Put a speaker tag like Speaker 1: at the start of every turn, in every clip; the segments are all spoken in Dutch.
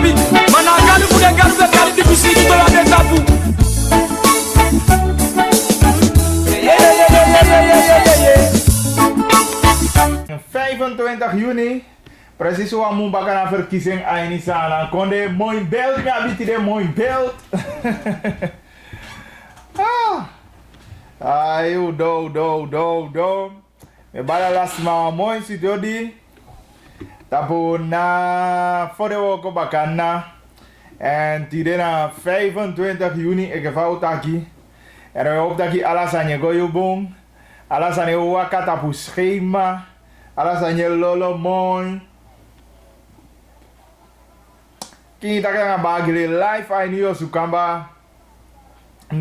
Speaker 1: Abi. Managalu pour les galous, les galous de musique de la détabou.
Speaker 2: 25 juni, precies zoals Moembaka na verkiezing aan Sana. Konde mooi beeld, ja, weet je mooi beeld. Ayo, do. Me bala las ma mooi sitio di. Tapo na voor de woko bakana. En tide na 25 juni, ik heb fout taki. En we hopen dat je alles aan je goeie boom. Alles aan je wakatapu schema. Alles aan je lolo mooi. Kita kan bagili live aan je Sukamba 99.7.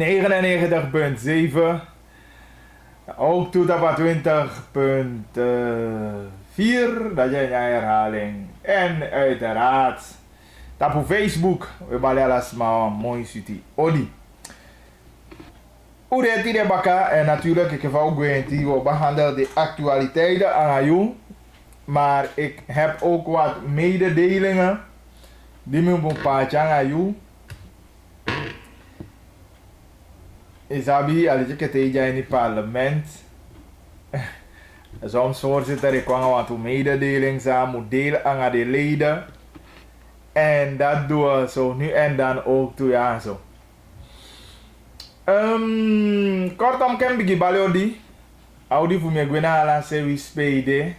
Speaker 2: Ook toe dat 20.4. Dat je een herhaling. En uiteraard. Dat op Facebook. We balen alles maar mooi city. Odi. Hoe deed die baka? En natuurlijk, ik heb ook we behandelen de actualiteiten aan jou. Maar ik heb ook wat mededelingen. Die me een paar aan jou. Isabi, als ik het in het parlement. Soms voorzitter, ik kwam wat mededelingen samen, moet delen aan de leden. En dat doen we zo nu en dan ook toe, ja zo. Kortom, ken bigi bali odi. Audi fu me gwena ala se wi spade.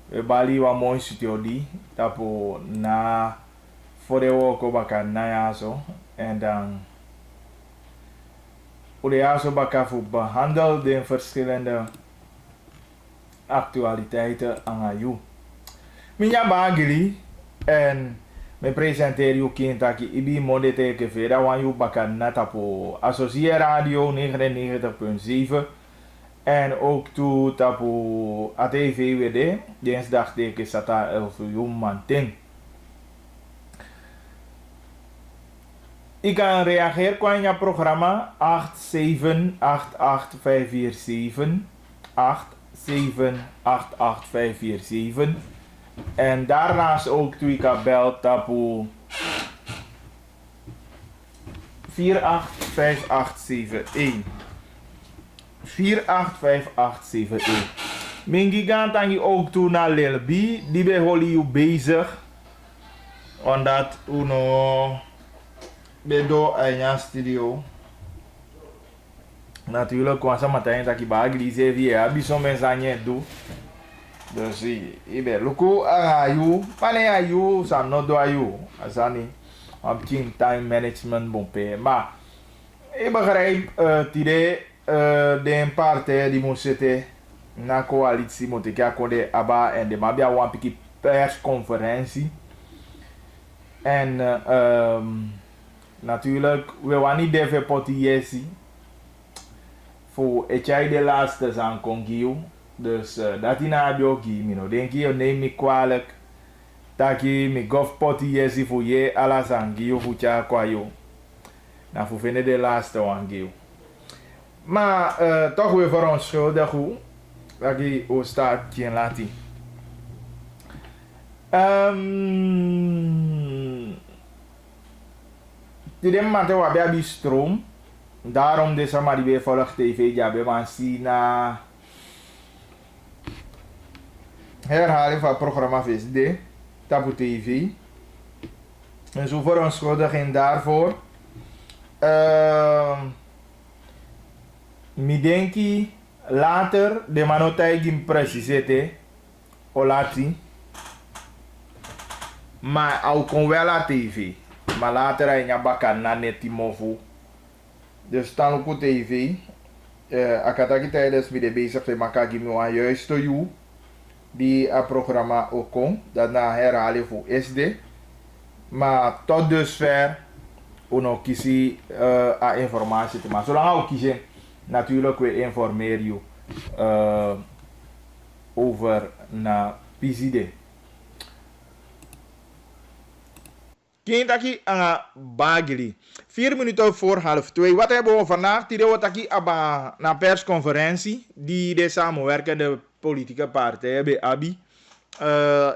Speaker 2: We bali wa mooi siti odi. Tapo na voor de woko baka na ja zo. En dan hoe de ja zo baka fu behandel de verschillende actualiteiten aan jou. Minja bagili en me presenteer you kintaki ibi monde teke vera wan you bakan natapo Associé Radio 99.7 en ook toe tapo ATVWD dinsdag teke sata 11 uur manting. Ik kan reageren qua in je programma 8788547 en daarnaast ook Twika bel tapu 485871 485871. Mingi gaan tangi ook toe naar Lil B, die bij Holly bezig omdat uno bedo in studio. Natuurlijk kwam ze meteen dat ik bagli zei via bison mensanje do. Dus ibe luku ayu, pane ayu sa no do ayu. Asani op team time management bompe. Maar ik begrijp tide de partij die moest zitten na coalitie moet ik akkoorde aba en de mabia wan piki persconferentie. En natuurlijk we waren niet even potiesi voor het jij de laatste zijn kongiu. Dus dat in abiogi, mino. Denk je, neem me kwalijk. Dat je me gof potiesi voor je alles aangiu voor je kwayo. Nou, voor vinden de laatste aangiu. Maar toch weer voor ons schuldig hoe. Dat je hoe staat geen lati. Die maand we hebben stroom. Daarom deze maar die weer volgt tv. Ja, we gaan zien na herhaling van het programma VSD. Tapu TV. En zo voor ons schuldiging daarvoor. Mi denki later de manotai gim precisete. Olati. Maar au kon wel a TV. Maar later hij nya bakan na neti mofu. Dus dan ook op TV. Akataki tijdens mi de bezig te maken gimi wan juist to you. Die a programma ook kon. Dat na herhalen voor SD. Maar tot dusver. Uno kisi a informatie te maken. Zolang we kiezen. Natuurlijk we informeren je. Over na PCD. Kindaki aan Bagli. 4 minuten voor 1:30. Wat hebben we vandaag? Tiro taki na persconferentie die de samenwerkende politieke partijen bij Abi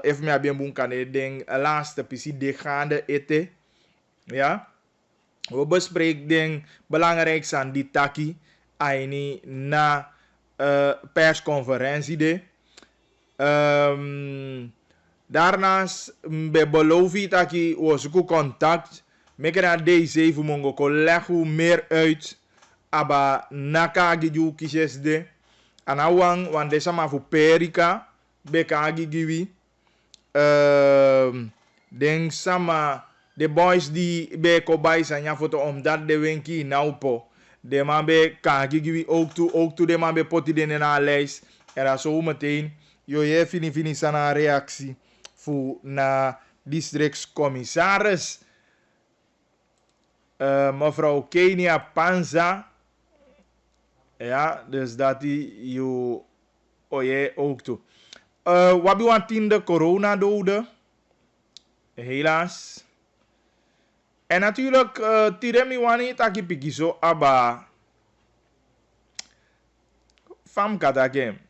Speaker 2: Even meer bien boen kan ding laatste PC dichtgaande ete. Ja. We bespreken ding belangrijkste aan die taki. Aini na persconferentie de. Daarnaast be beloofd dat ik was contact met D7 mongo collega meer uit aba nakagi ju kies de anawang wan de sama fu perika be kagi giwi den sama de boys die be ko bai sanya foto omdat de wenki naupo de man be kagi giwi ook toe de man be poti de na lijst era zo meteen yo je fini sana reactie voor na districtscommissaris mevrouw Kenia Panza. Ja, dus dat die je oje ook toe. Wat want in de coronadoden? Helaas. En natuurlijk, tiremi wani taki pikiso aba fam katakem.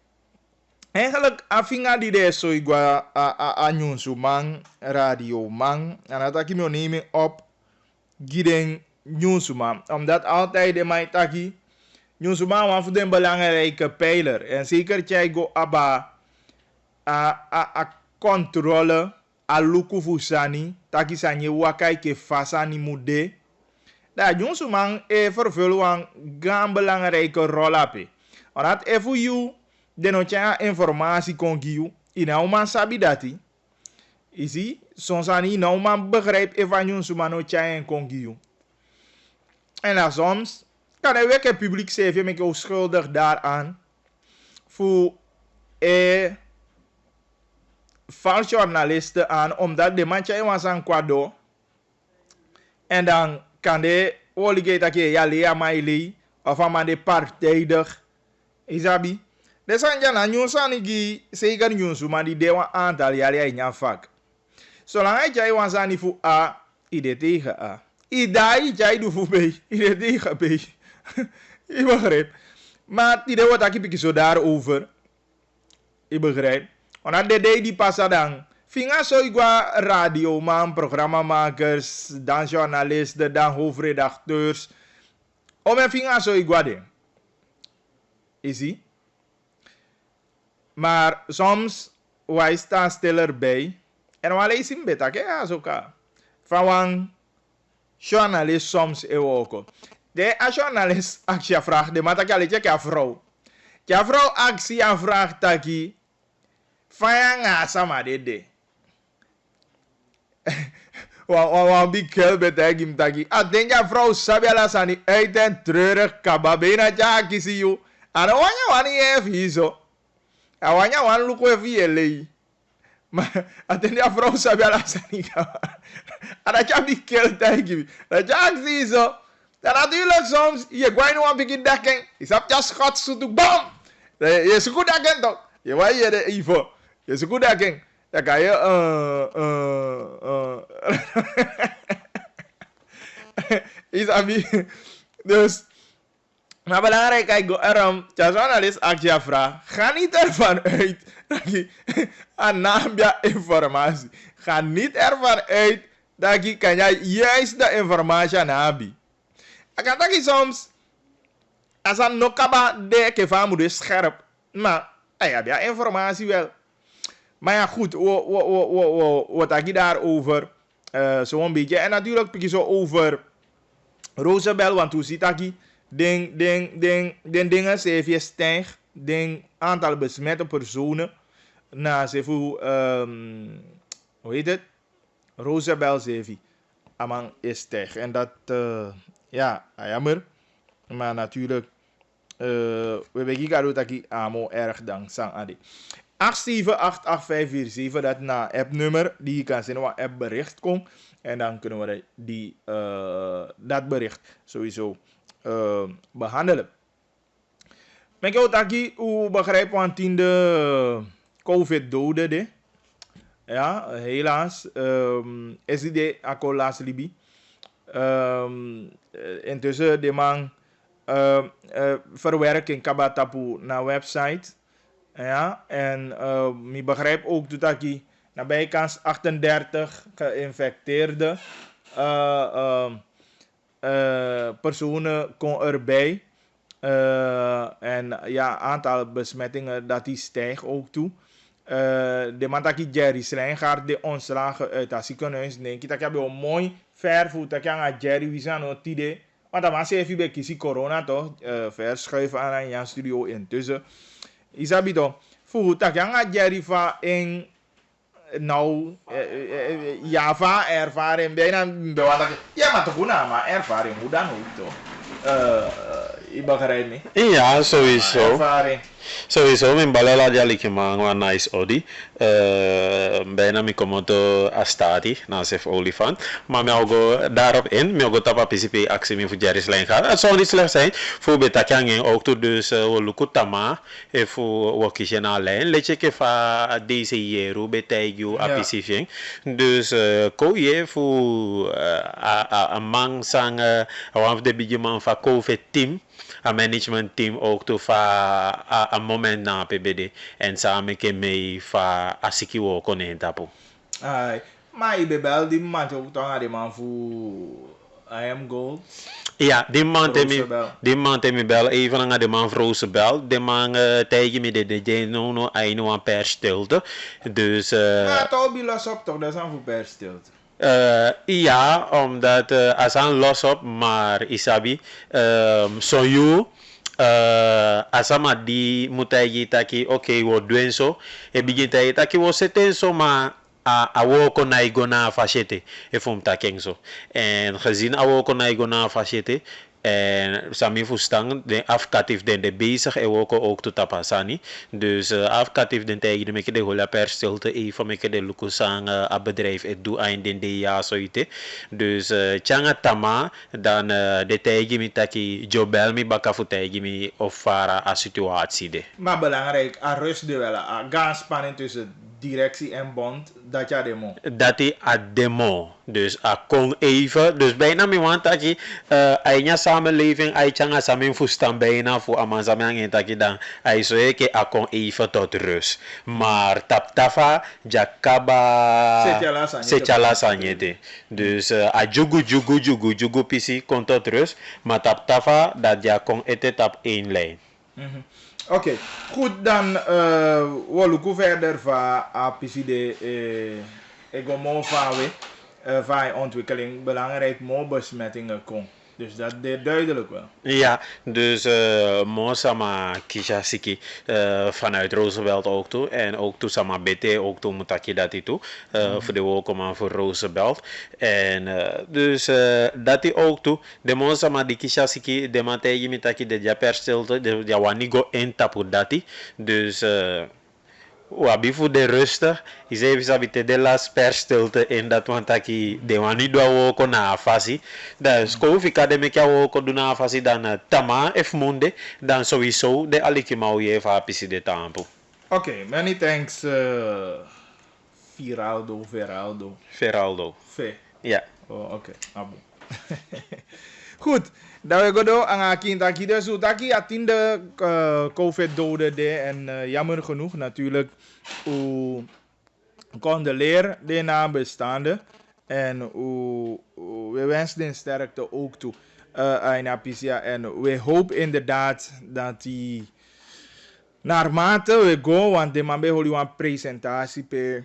Speaker 2: Eigenlijk, afinga die de so igwa a nyunsu man, radio man, en dat ik me nemen op giden nyunsu man. Omdat altijd de mij taki, nyunsu man wan voor den belangrijke pijler. En zeker jij go aba a controle, a luku fusani, taki sanye wakai ke fasani mude. Dat nyunsu man vervullen wan gaan belangrijke rol ape. Omdat even you de no tja informatie kon giu. Ina man sabi dati. Isi, soms aan ina man begrijpt evanjun suma no tja en kon giu. En dan soms kan hij weer het publiek zeggen met je schuldig daaraan. Voor vals journalisten aan, omdat de man tja was aan kwado. En dan kan de olige dat je ja lea maili of aan de partijdig. Isabi. Desanja na nyusa ni gi zeker nyusu maar die dewa aantal jaren in jouw vak. Zolang jij wansani fu A, ide tegen A. Idai jij doe fu B, ide tegen B. Je begrijpt. Maar die dewa dat ik zo daarover. Je begrijpt. Want de day die passa dan. Vinga zo igwa radio man, programmamakers, dan journalisten, dan hoofdredacteurs. Om en vinga zo igwa de. Is ie? Maar soms wij staan stil erbij. En we lezen beter. Ja, zo kan. Van een journalist soms ook. De journalist actie vraagt. De maar dat je een vrouw. Je vrouw actie en vraagt taki. Van ja, sama de. Wan big kel betekent taki. Ah, denk je vrouw sabi ala sani uit en treurig kababena ja kisi you. En dan wani even hier zo. Awanya wan luko evi maar atende a vrouw sabi ala sanika. Ada cha bikel tagi. Da ja zie zo. Dan natuurlijk soms je gwai no wan begin dakken. Is op ja schat so tu bam. Je is goed dakken toch. Je wai je de ivo. Je is goed dakken. Dan kan je is abi. Dus maar belangrijk, kijk, journalist actie vraag. Ga niet ervan uit dat je een naambia informatie. Ga niet ervan uit dat je kan jij juist de informatie aan hebben. Ik kan dat je soms als een nokaba de kevan moet scherp. Maar je hebt ja informatie wel. Maar ja goed, wat heb je daarover? Zo'n beetje. En natuurlijk heb je zo over Roosevelt, want hoe ziet dat je? Den dingen CV stijgt. Den aantal besmette personen. Na CV, hoe heet het? Roosevelt CV. Amang is stijgt. En dat, ja, jammer. Maar natuurlijk, we bekijken dat ik amo erg dankzij adi. 8788547, dat na appnummer die je kan zien waar app bericht komt. En dan kunnen we dat bericht sowieso behandelen. Maar ik wil u begrijpen, want in de COVID-doden, ja, helaas, is die akkolas libi. Intussen de man verwerking kabatapu naar website. Ja, en ik begrijp ook dat hij nabij kans 38 geïnfecteerde personen kon erbij. En ja, aantal besmettingen dat die stijgt ook toe. De man dat Jerry Slijngaard de ontslagen uit het ziekenhuis denk ik dat je een mooi vervoer dat je aan Jerry wie zijn het idee. Want dan was even bij kiesie corona toch verschuiven aan een studio intussen. Isabi toch voor dat je aan Jerry van een nou Java ervaring bijna bewaard. Ja maar toch maar ervaring hoe dan ook toch. Ik begrijp me.
Speaker 3: Ja, sowieso.
Speaker 2: Ervaring.
Speaker 3: Sowieso, mijn balela dia like man een nice odi. Bijna mi komoto astati na sef olifant. Maar mi go daarop in, mi go tapa PCP actie mi voor Jerry Slijn gaat. Het zou niet slecht zijn voor betakang ook toe dus we lukutama e voor we kiezen naar lijn. Let je fa deze year betaigu a PCP. Dus ko je voor a man sang one of the big man fa COVID team. A management team ook toe fa a moment na PBD en samen ke mee fa asiki wo konen tapo.
Speaker 2: Ai, maar ik bebel die man ook toch aan die man voor I am gold.
Speaker 3: Ja, die man te mi bel even aan de man vroze bel. De man tegen me de no aino aan per stilte. Dus
Speaker 2: maar toch bi los op toch, dat is aan voor per stilte.
Speaker 3: Ja, omdat als aan los op, maar isabi, so you asama di mutai taki oké wo doen zo e begin tai taki wo seten so maar awo ko na igona fachete e fom takeng zo en gezien awo ko na igona fachete en sami fustang de afkatief den de bezig en ook tot tapasani dus afkatief den tegen de meke de hola per stilte even meke de lukusang a bedrijf het doe eind de ja zoite dus changa tama dan de tegen mi taki jobel mi bakafu tegen mi of fara a situatie de
Speaker 2: maar belangrijk a rust de wel a gaaspanning tussen directie en bond dat ja demo
Speaker 3: dat is a demo dus a kon even dus bijna mi want dat je aina samenleving ai changa samen fustan bijna voor amanzamang en dat je dan ai zo ke a kon even tot rust maar taptafa jakaba sechala sanyete dus a jugu pisi kon tot rust maar taptafa dat ja kon etap 1 lijn.
Speaker 2: Oké, goed dan we lopen verder van APCD Egomon van ontwikkeling belangrijk besmettingen kon. Dus dat is duidelijk wel.
Speaker 3: Ja, dus Mosama Kishasiki vanuit Roosevelt ook toe. En ook toe Sama BT ook toe Mutaki dat toe. Voor de Wokoman voor Roosevelt. En dus dat is ook toe. De Mosama die Kishasiki de Mategi Mitaki de Japer stilte. De Jawanigo en tapu dati. Dus wabi voor de rustig is even sabite de las per stilte in dat want aki de wani do woko na afasi dus ko fika de mekia woko do na afasi dan tama ef monde dan sowieso de alikimau je fa pisi de tampo.
Speaker 2: Okay, many thanks Veraldo.
Speaker 3: Ja.
Speaker 2: Oh, oké. Abu. Goed, dan we go aan akin taki dus taki atinde COVID doden de en jammer genoeg natuurlijk u condoleer de nabestaanden en we wensen de sterkte ook toe aan Apicia en we hopen inderdaad dat die naarmate we go want de man beholi een presentatie per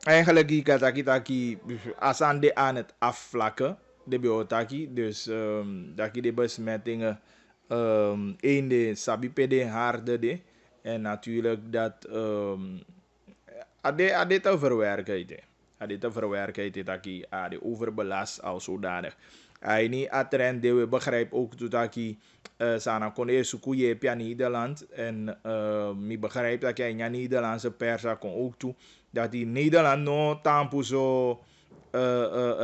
Speaker 2: eigenlijk ik taki asande aan het afvlakken de biotaki dus dat de besmettingen in de sabipede harde de en natuurlijk dat ade te verwerken dat de overbelast als zodanig hij niet atrend de we begrijp ook dat sana kon suku je pia Nederland en mi begrijp dat jij in Nederlandse persa kon ook toe dat die Nederland no tampo zo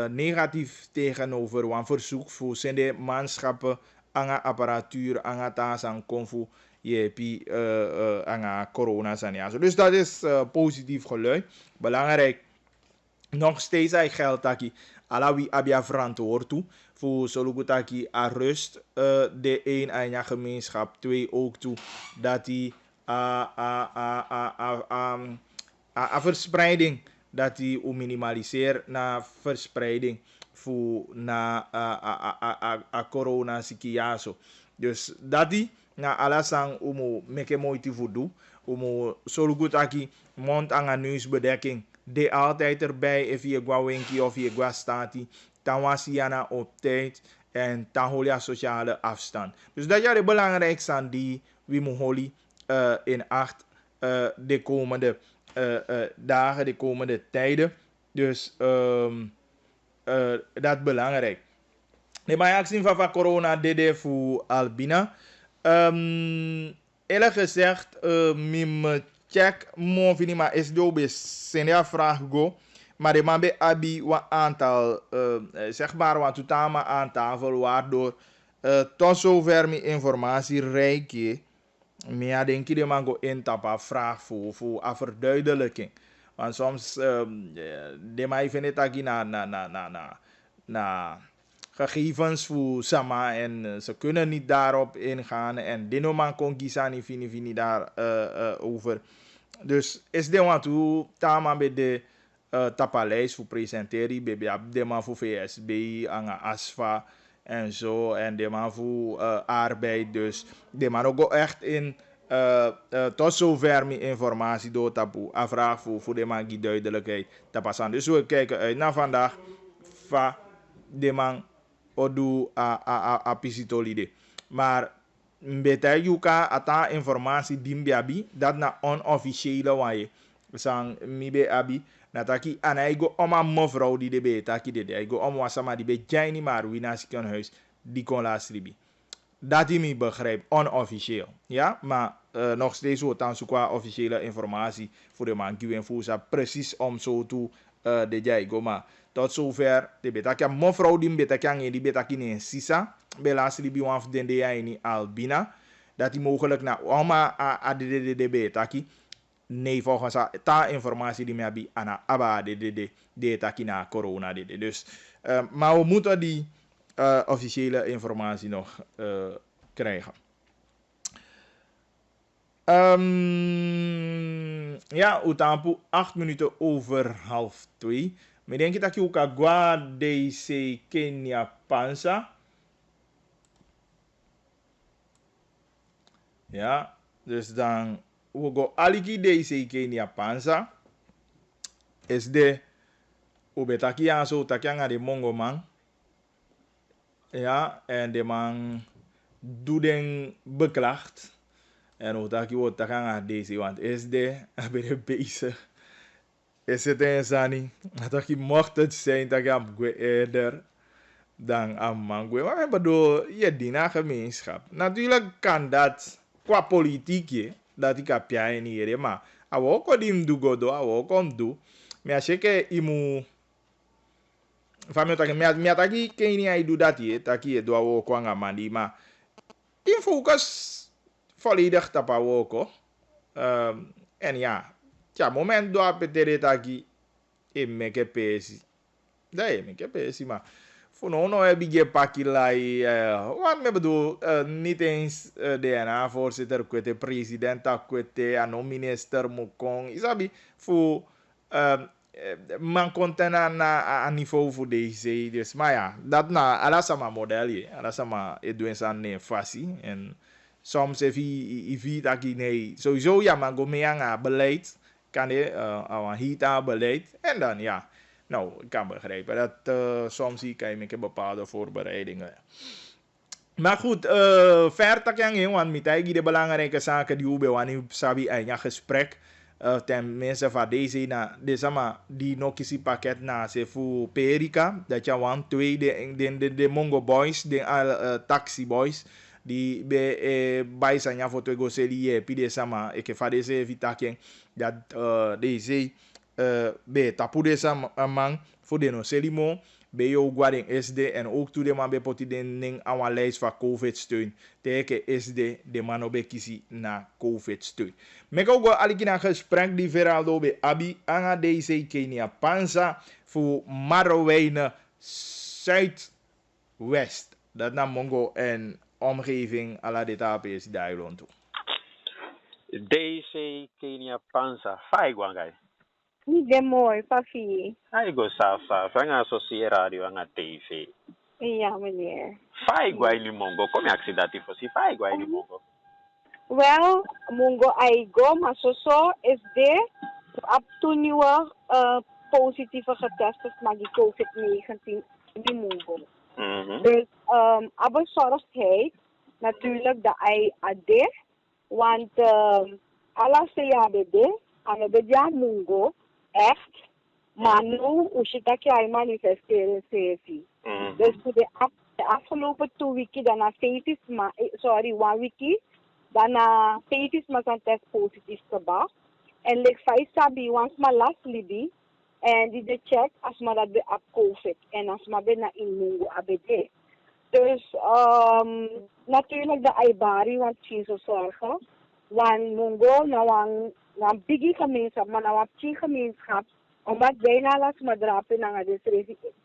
Speaker 2: negatief tegenover een verzoek voor zijn de manschappen aan apparatuur aan taas aan konfu je aan corona zijn dus dat is positief geluid belangrijk nog steeds hij geldt dat alawi abia verantwoord toe voor solugutaki a rust de 1 aan je gemeenschap 2 ook toe dat die a verspreiding dat die minimaliseer na verspreiding voor na a corona sikiaso. Dus dat die na alasang meke moeite voor doen. Zo goed aki mond aan neusbedekking. De altijd erbij if je gwa winkie of je gwa stati. Dan was je op tijd en dan hol je sociale afstand. Dus dat is de belangrijkste aan die we moeten in acht de komende dagen, de komende tijden. Dus dat is belangrijk. De reactie van corona dede voor Albina. Eerlijk gezegd, me check mo fini ma is do be senia vraag go. Maar de man be abi wa aantal zeg maar wat tutama aan tafel waardoor tot zover mijn informatie reik. Maar denk ik de man go intapa vraag voor a verduidelijking. Want soms de man vindt het aquí na gegevens voor Sama en ze kunnen niet daarop ingaan en de man kon kiezen fini daar over. Dus is de man toe tama bij de tapalijst voor presenteren bij de man voor VSB aan ASFA en zo en de man voor arbeid. Dus de man ook echt in tot zover mijn informatie door taboe afvraag voor de man die duidelijkheid te passen. Dus we kijken uit naar vandaag van de man odu a pisitolide. Maar mbeta yuka ata informatie dimbiabi dat na onofficiële waye. Sang mibe abi nataki anaigo oma mevrouw die de betaki de aigo om wasama die be jaini maar winas kan huis die kon lasribi. Dat die me begrijp onofficieel. Ja, maar nog steeds zo dan qua officiële informatie voor de man die en precies om zo toe de jaigo maar tot zover de betaki mevrouw die betaki die betaki in sisa belasri bi wan den de yaini Albina dat die mogelijk na oma a de betaki nee volgens ta informatie die me abi ana aba de taki na corona dus maar we moeten die officiële informatie nog krijgen. Ja, utampu 8 minuten over 1:30. Me denk dat je ook agua DC Kenya Panza. Ja, dus dan we go aliki DC Kenya Panza. Is de ubetaki aan zo takianga de mongo man. Ja, en de man doet den beklacht. En utaki wordt takianga DC, want is de ben bezig. Is het een zani? Dat je mocht het zijn dat je am eerder dan am mangwe. Maar ik bedoel, je dient gemeenschap. Natuurlijk kan dat qua politiek, dat ik heb jij niet hier, maar ik ook die doe godo, ik ook om doe. Maar als je iemand van mij dat ik Kenia doe dat je, dat je doe ook aan mandi, maar in focus volledig tapa ook. En ja. Ja, moment do apetere taki e meke pesi. Da e meke pesi, maar voor no heb je pakilai. Wat me bedoel, niet eens de voorzitter kwete, president kwete, ano minister mokong. Isabi voor man contena na niveau voor deze. Dus maar ja, dat na alasama model je, alasama eduen san ne fasi en soms if taki nee sowieso ja man go meanga beleid. Kan je een hita beleid en dan ja, nou, ik kan begrijpen dat soms kan je met bepaalde voorbereidingen. Maar goed, verder kan je, want met de belangrijke zaken die we hebben sabi een gesprek, tenminste van deze die nog eens pakket na ze voor Perica, dat je want twee de Mongo Boys, de Taxi Boys. Die bij zijn voor te go selie pide sama e ke fa deze evitaken dat deze be tapu deze man voor de no selimo be yo guarding SD en ook toe de man be poti den ning aan lijst van COVID steun teke SD de man obe kisi na COVID steun. Mek ook alikina gesprek die verhaal be abi aan deze Kenia Panza voor Marowijne Zuidwest dat na Mongo en omgeving ala de tapes die daar toe.
Speaker 3: Deze Kenia Panza. Fai guangai.
Speaker 4: Niet de mooi, papi.
Speaker 3: Ai go sa. Fanga associé radio anga TV.
Speaker 4: Ja, meneer.
Speaker 3: Fai guai ni mongo. Come accidenti fosse. Fai guai ni mongo.
Speaker 4: Wel, Mungo Aigo, maar zo is de op toen nieuwe positieve getest is maar die COVID-19 die Mungo. Dus bezorgdheid natuurlijk de ai ade, want alles de aan de ja Mungo echt, maar nu ushitaki ai manifesteren sefi. Dus voor de afgelopen 2 weken daarna 1 wiki. Daarna 50 maar een test positief gebracht. En like 5 sabi, once maar last libi. En die de check als maar dat op COVID. En als maar bijna in Mungo ABD. Dus natuurlijk de Aibari, want ze zo zorgen. Want Mungo, nou een biggie gemeenschap, maar nou een gemeenschap. Omdat bijna las maar drapen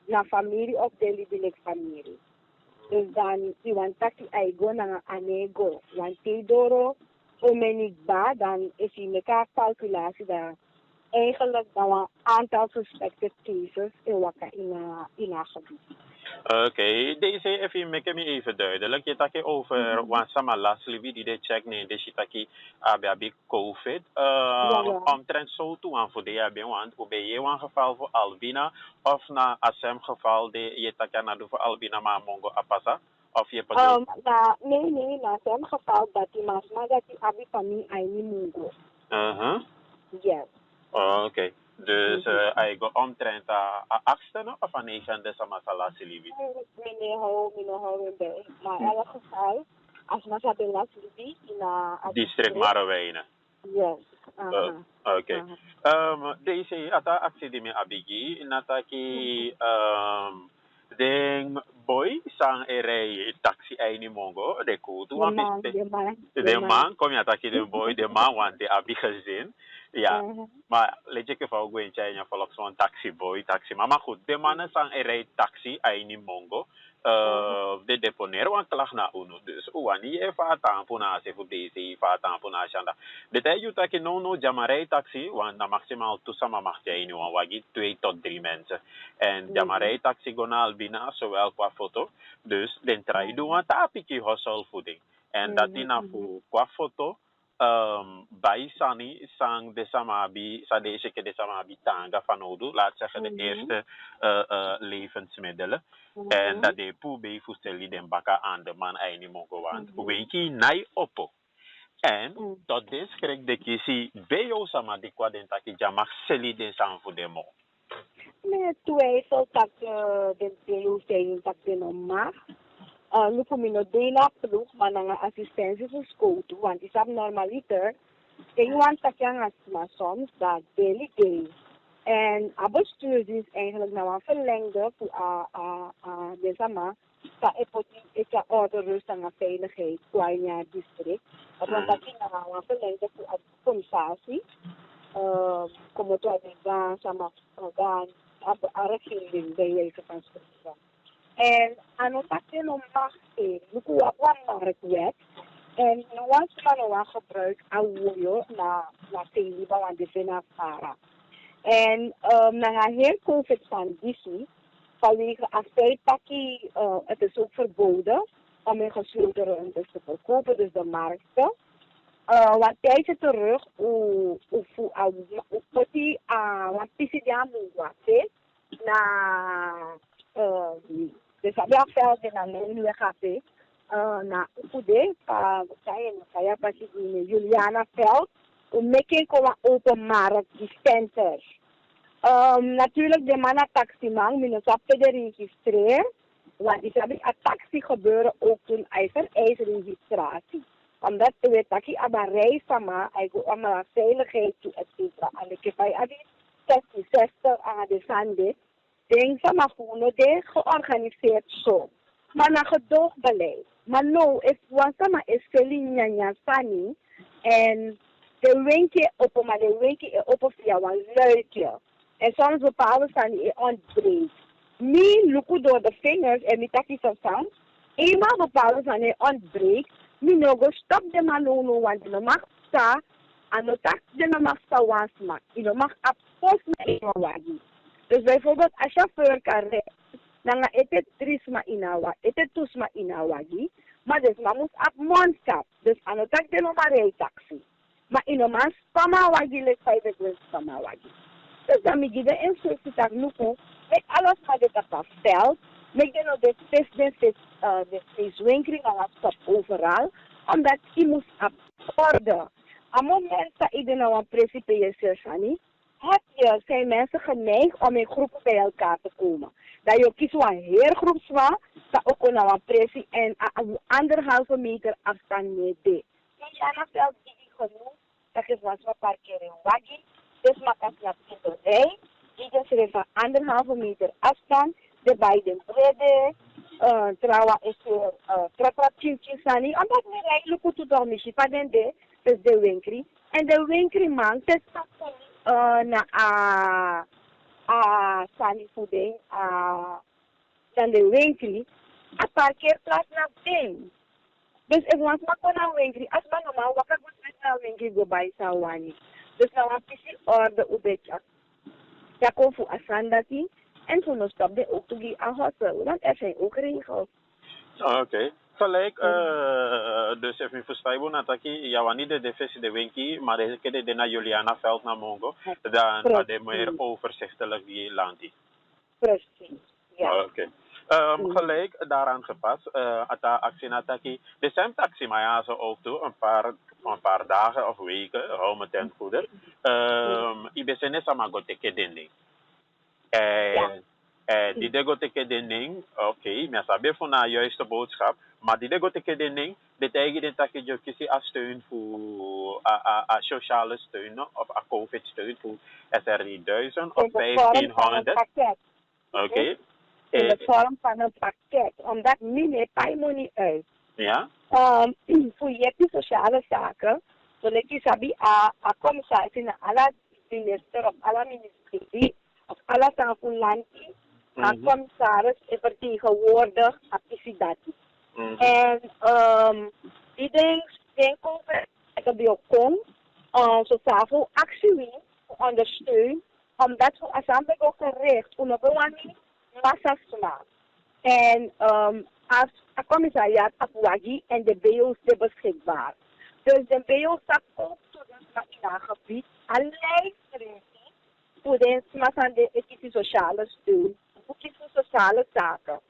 Speaker 4: naar familie of de libi familie. Dus dan, iwan taki aigo na anego. Want Theodoro, omenik ba, dan is hij mekaar calculatie dat eigenlijk dan een aantal suspected cases in waka in haar gebied.
Speaker 3: Oké, deze even make me even duidelijk. Je taki over wansama last libi die de check nee, de shitaki abi COVID. Omtrent zo toe aan voor de abi want hoe ben je een geval voor Albina of na asem geval de je taki na do voor Albina maar mongo apasa of je bedoelt?
Speaker 4: Nee, na asem geval dat die masma dat die abi familie aini mongo. Yes.
Speaker 3: Oké. Dus hij gaat omtrent aan 8e of aan 9e samasala silibi.
Speaker 4: Meneer hou bij. Maar in elk geval, als we dat in Laslibi in
Speaker 3: district Marowijnen.
Speaker 4: Yes.
Speaker 3: Oké. Deze actie die me abigi, nataki den boy sang erei taxi aini mongo de kutu de man kom je ataki de boy de man want de abi gezin. Ja, maar let je even ook in China volgens zo'n taxiboy, taxi. Maar goed, de mannen zijn er rijdt taxi, aini mongo. De deponeren want klag na uno. Dus wanneer je vaart aan puna, se voor deze vaart aan puna shanda. De tijd je tak no jamarij taxi, want na maximaal toesama mag je in een wagi 2 tot 3 mensen. En jamarij taxi gonal bina, zowel qua foto. Dus den try doen wat tapiki hostel voeding. En dat die na qua foto. Bij Sani sang de samabi, sa deze keer de samabi tanga van Odu, laat zeggen de eerste levensmiddelen. En dat de poebe fusteli den baka aan de man aini mongo want. Weki nai oppo. En tot des krijg de kisi beyo sama di kwa den taki jamak seli den sang voor de mo.
Speaker 4: Nee, twijfel dat de beyo zijn dat de normaal. Nu voor mij dela ploeg, maar dan assistentie voor school toe, want is abnormaliter. Ik want dat je soms dat daily day. En bestuur is eigenlijk nou een verlengde voor de sama. Dat ik ga order rust en veiligheid qua je district. Want dat is nou een verlengde voor commissatie. Como tu ada sama organ, regering bij je van school. En ano takje no machte, luku wapwan markwet. En no was man gebruik awuyo na teliba wan defena para. En na heel COVID van disi, vanwege afeit taki, het is ook verboden om in gesloten ruimtes te verkopen, dus de markten. Wat tijdje terug, wat pisidia muwate, na dus heb je veld in een nieuwe café. Na Ukude, saya pasti di Juliana Veld, making komen openmarkt dispensers. Natuurlijk de mannen taximan, minus op de registreer, want die hebben een taxi gebeuren ook toen hij vereist registratie. Omdat we weten dat hij aan reis sama, hij gaat allemaal veiligheid toe, etc. En ik heb hij 60 aan de zande. Denk sama puno de georganiseerd zo. Maar na gedoogbeleid. Maar no, is wansama is nyanya sani en de winkel op maar de winkel op via wan luikje. En soms bepaalde sani ontbreekt. Mi luku door de vingers en mi taki sam. Eenmaal bepaalde sani ontbreekt. Mi no go stop de manono want de mag sta Ano tak din na mag sawas mak. Mag apos na inawagi. Dus bijvoorbeeld als chauffeur kan rijden, dan ga je tris ma inawa, je tus ma inawagi, maar dus ma moet op mondkap. Dus ano tak din ma rijtaxi. Maar mas pamawagi le 5 wens pamawagi. Dus dan moet je de instructie tak nuku, met alles maar dit op veld, met je de steeds winkering en stop overal, omdat je moet op orde. Op moment dat je nou een principe je zijn mensen geneigd om in groepen bij elkaar te komen. Dat je kiest voor een heergroepswa, dat ook een pressie en 1,5 meter afstand mee deed. Ja, dat is genoeg. Dat is wat we parkeren waggie. Dus maak je naar rij. Die is van 1,5 meter afstand. De beide brede. Trouwens is trap sani. Omdat we rijden lukken tot de missie van de dus de winkri. En de winkri man is na sani voeding dan de winkri. A parkeerplaats naar ding. Dus ik was maar naar winkri. Als man normaal wakak moet met naar winkri go bij sawani. Dus nou een beetje orde ubetjak. Ja, kom voor asandati. En voor ons stap de ook te gaan aan hossel. Want er zijn ook regels.
Speaker 3: Oké. Gelijk, dus even verstaan, Nataki, ja, wanneer de defensie de winkie, maar deze keer de naar Juliana Veld naar Mongo, dan had je meer overzichtelijk die land.
Speaker 4: Precies, ja.
Speaker 3: Oké. Gelijk daaraan gepast, ata actie Nataki, de sem taxi maar ja, zo ook toe, een paar dagen of weken, hou me ten goede. Ibesene samago teke dending. Die dego teke dending, oké, maar sabi van een juiste boodschap, maar die dego teke dending, betekent dat je kiest als steun voor sociale steun of a COVID steun voor SRI 1000 of 1500. Oké.
Speaker 4: In de vorm van een pakket, omdat niet pay money uit.
Speaker 3: Ja?
Speaker 4: Voor je sociale zaken, zodat je sabi a commissaris na alle minister of alle ministerie of alle tafelanti, a commissaris vertegenwoordig activiteiten. En die denk over dat bij kom, zo tafel actie ondersteunen, omdat we assemblée ook gericht, onafhankelijk massasma. En als een commissariat afwagi en de BO's zijn beschikbaar. Dus de BO's staat ook toe in haar gebied allerlei training voor de aan de ethische sociale steun, voor de sociale zaken.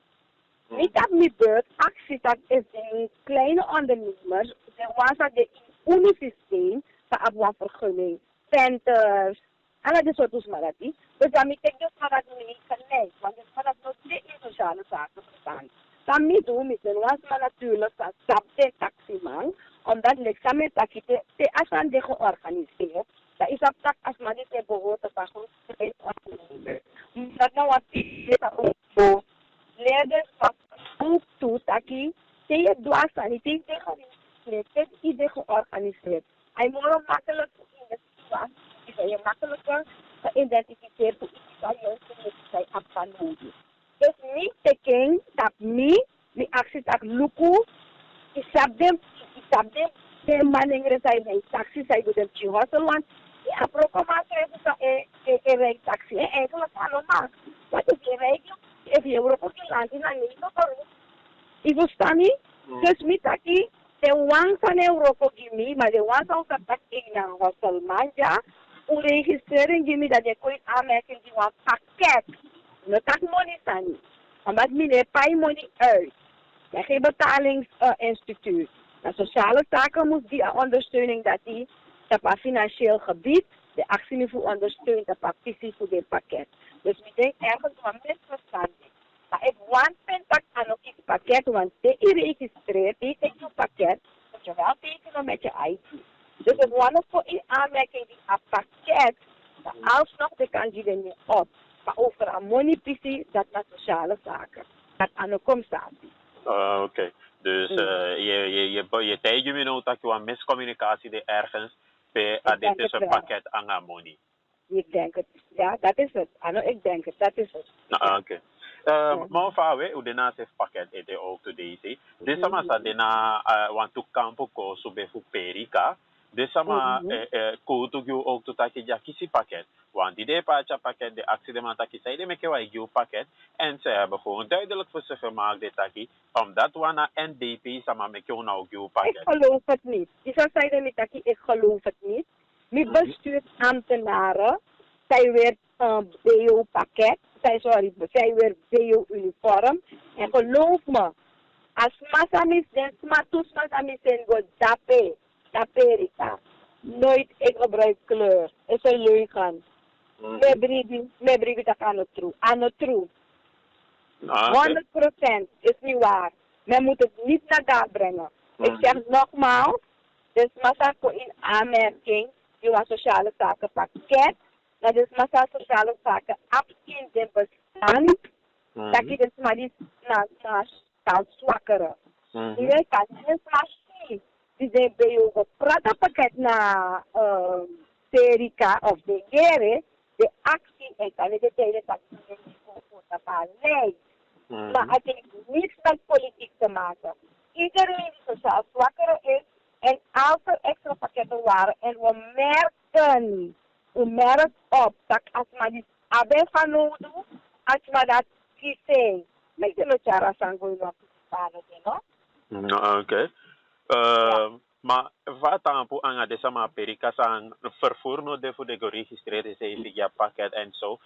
Speaker 4: Niet dat mijn beurt actie dat is een kleine ondernemers, de was de unisysteem van een vergunning, centers, alle de soorten smarati. Dus dan moet ik dus maar dat niet gelijk, want het is nog niet in sociale zaken verstaan. Dan moet je was maar natuurlijk dat stap de taximan, omdat ik samen takite te asan de georganiseerd. Dat is op tak als maar niet behoort te pakken. Dat nou wat is ook leerders van ook toe taki te je dwars aan die tegen het idee georganiseerd. Hij moet makkelijk in de situatie. Je makkelijker geïdentificeerd hoe iets van je zijn afgenomen. Dus niet teken dat mi actie tak luku, isap de maningre zijn bij taxi zijn bij de chihotel want die aprokomaat is een rijk taxi eigenlijk allemaal. Wat is je regel? If je Europa land in Amerika voor ik verstaan niet. Dus mi taki de wang van Europa gimi, maar de wang van dat ik naar hostel manja. Een registrering die dat je kunt aanmerken die een pakket. Dat is money sani. Omdat je pay money uit. Je hebt geen betalingsinstituut. De sociale zaken moet die ondersteuning dat die op een financieel gebied de actieniveau ondersteunt op een visie voor dit pakket. Dus ik denk ergens van misverstand. Maar ik want dat aan ook iets pakket, want je registreert, je tekent een pakket, moet je wel tekenen met je ID. Dus het was voor in aanmerking die een pakket, dat alsnog de kan je er niet op. Maar over een moneypisie, dat naar sociale zaken. Dat aan de commissaris.
Speaker 3: Oké. Dus je tijd je nou dat je een miscommunicatie er ergens bij dit is een pakket aan de money.
Speaker 4: Ik denk het. Ja, dat is het. Ik denk het. Dat is het.
Speaker 3: Oké. Maar vawe, hoe daarnaast heeft pakket eten ook to deze. Dit is maar dat daarna want to kampo ko sube fu perika. Dus sama koutu gyu ook to taki ja kisi pakket. Want die depacha pakket, de accident taki zei de meke wa gyu pakket. En ze hebben gewoon duidelijk voor ze gemaakt de taki. Omdat wana NDP sama meke una ook gyu
Speaker 4: Ik
Speaker 3: pakket.
Speaker 4: geloof het niet. Die zou zeggen met dat ik geloof het niet. Mijn bestuursambtenaren, zij weer BO-pakket, zij weer BO-uniform. En geloof me, als masamis den smatus masamis en go daperika. Nooit ik gebruik kleur. Is een leugen. Mebribi dat aan het true. Aan het true. 100% is niet waar. Men moet het niet naar daar brengen. Ik zeg nogmaals, dus Masako in aanmerking, die was sociale zaken pakket, dat is massa sociale zaken in de bestand, dat je dus maar die kan zwakkeren. Die kan dus maar zien, die zijn bij je gepraat pakket naar Serika of de Gere, de actie en kan je de hele tijd nee. Maar het heeft niets met politiek te maken. Iedereen die sociaal zwakker is en als er extra pakketten waren en we merken op dat als we die abe van nodig, als we dat kiezen, met de nochara sango nog
Speaker 3: Oké. Maar wat dan voor aan de sama perika sang vervoer no de voor de geregistreerde zijn via pakket en zo.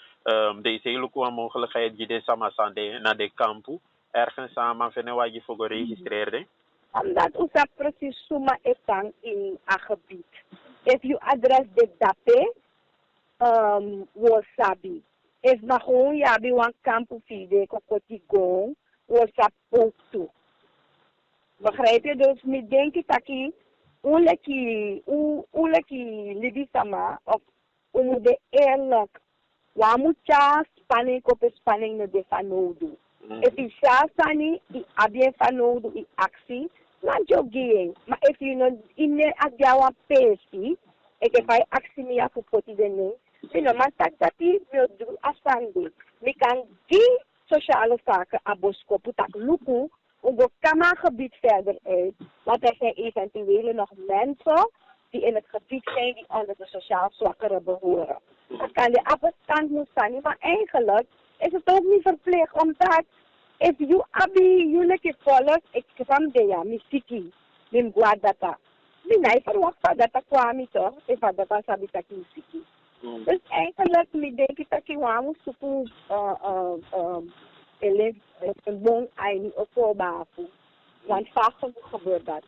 Speaker 3: Deze hele mogelijkheid die de sama sande naar de kampu ergens samen vinden waar je voor geregistreerde.
Speaker 4: Omdat usa precies suma etang in a gebied. If you address de dape, wasabi. If na gewoon yabi wan kampu fide kokoti gong, wasap ook toe. Begrijp je? Dus ik denk dat ik uleki libisama of de eerlijk wa moet spanning op spanning no de fanodu. If you sani I abien fanodu I actie, na jogging. Maar if you no in agyawa pesi, ik heb actie mia voor poti de ne. Sino man tak dati wil doen afstanden. Mi kan die sociale zaken abosko putak luku. Op het gebied verder uit, want er zijn eventueel nog mensen die in het gebied zijn die onder de sociaal zwakkeren behoren. Dat kan de afstand moet zijn, maar eigenlijk is het ook niet verplicht, omdat if you abi jullie volgt, ik kwam de ja, misiki, lim guadata. Die nee verwacht dat kwam toch, if dat sabi dat misiki. Dus eigenlijk, ik denk dat ik wel moet een bon einde op voorbaven. Want vaak gebeurt dat.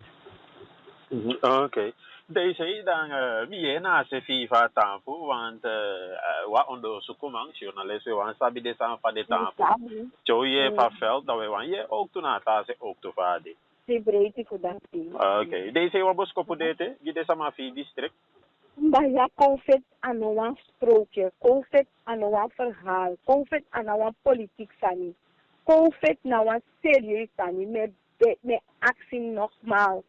Speaker 3: Oké. Deze dan wie na se FIFA tampo want wat onderzoeken man journalisten want sabi de san van de tampo. Joye van veld dat we want je ook toen na se ook te vader.
Speaker 4: Se breedte voor dat team.
Speaker 3: Oké. Deze wat boskopo dete, je de sama fi district.
Speaker 4: Maar ja, confit aan een sprookje, confit aan een verhaal, confit aan een politiek sani. Confit nou een serieus sani met actie nogmaals.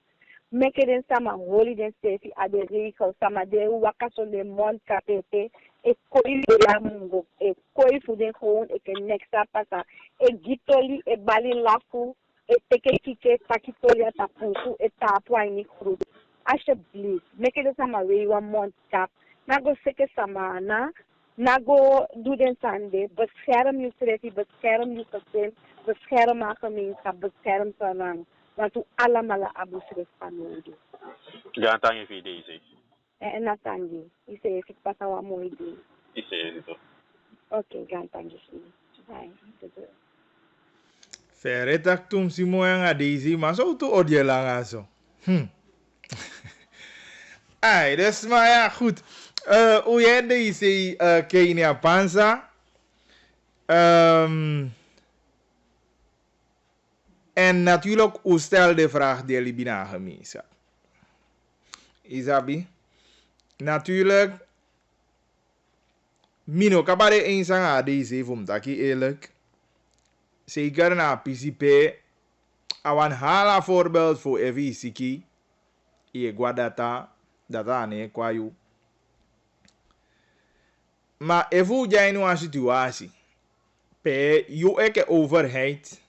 Speaker 4: Make den sama holy den sefi a de regels sama de wakaso de mond kapete e koi ya mungo e koi fu den gewoon e ken nexa pasa e gitoli e bali lafu e teke kike takitoli a tapuku e tapwa ini fruit. Alsjeblieft, make den sama we one month kap. Nago seke sama nago doe den sande, bescherm je trefi, bescherm je gezin, bescherm je gemeenschap, bescherm je rang. Want we allemaal abuseren van nodig.
Speaker 3: Ja, dank je voor deze.
Speaker 4: En natangi, ik zeg ik pas al mooi doen.
Speaker 3: Ik zeg het toch.
Speaker 4: Oké, dank je.
Speaker 2: Verre tak tum si mo yang adisi masuk tu odie lang aso. Ai, dus maar ja, goed. Hoe jij deze Kenia Panza. En natuurlijk, u stelt de vraag die jullie binnengemeenschap. Isabi. Natuurlijk. Mino kabare eens aan deze vum taki eerlijk. Zeker na PCP. Awan hala voorbeeld voor Evi Siki. Je guadata. Data ne kwayu. Maar even jij nu een situatie. Pe je eke overheid.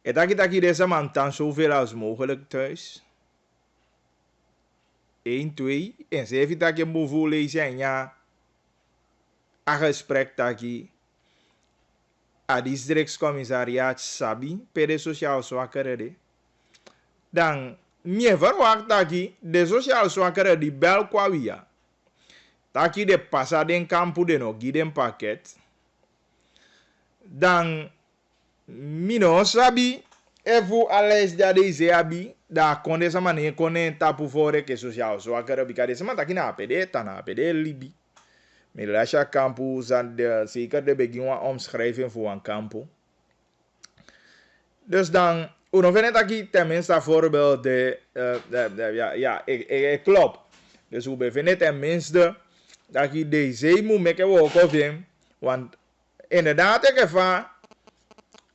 Speaker 2: En dat je deze man dan zoveel als mogelijk thuis. 1, 2. En ze heeft dat je moet lezen ja. A gesprek taki. A districtscommissariat Sabi. Per sociaal zwakkere de. Dan. Mie verwacht taki. De sociaal zwakkere die bel kwa via. Taki de passa den kampu de no giden pakket. Dan. Mino Sabi. Efu alles jadi zeabi. Da konde sama ne konen tapu fore ke sociaal zwakkere. Bikade sama taki na APD. Tana APD libi. Milasha kampu zijn zeker de begin van omschrijving voor een kampu. Dus dan, uno vinden dat ik tenminste voorbeeld klopt. Dus we bevinden tenminste dat ik deze moet maken ook op hem. Want inderdaad, ik heb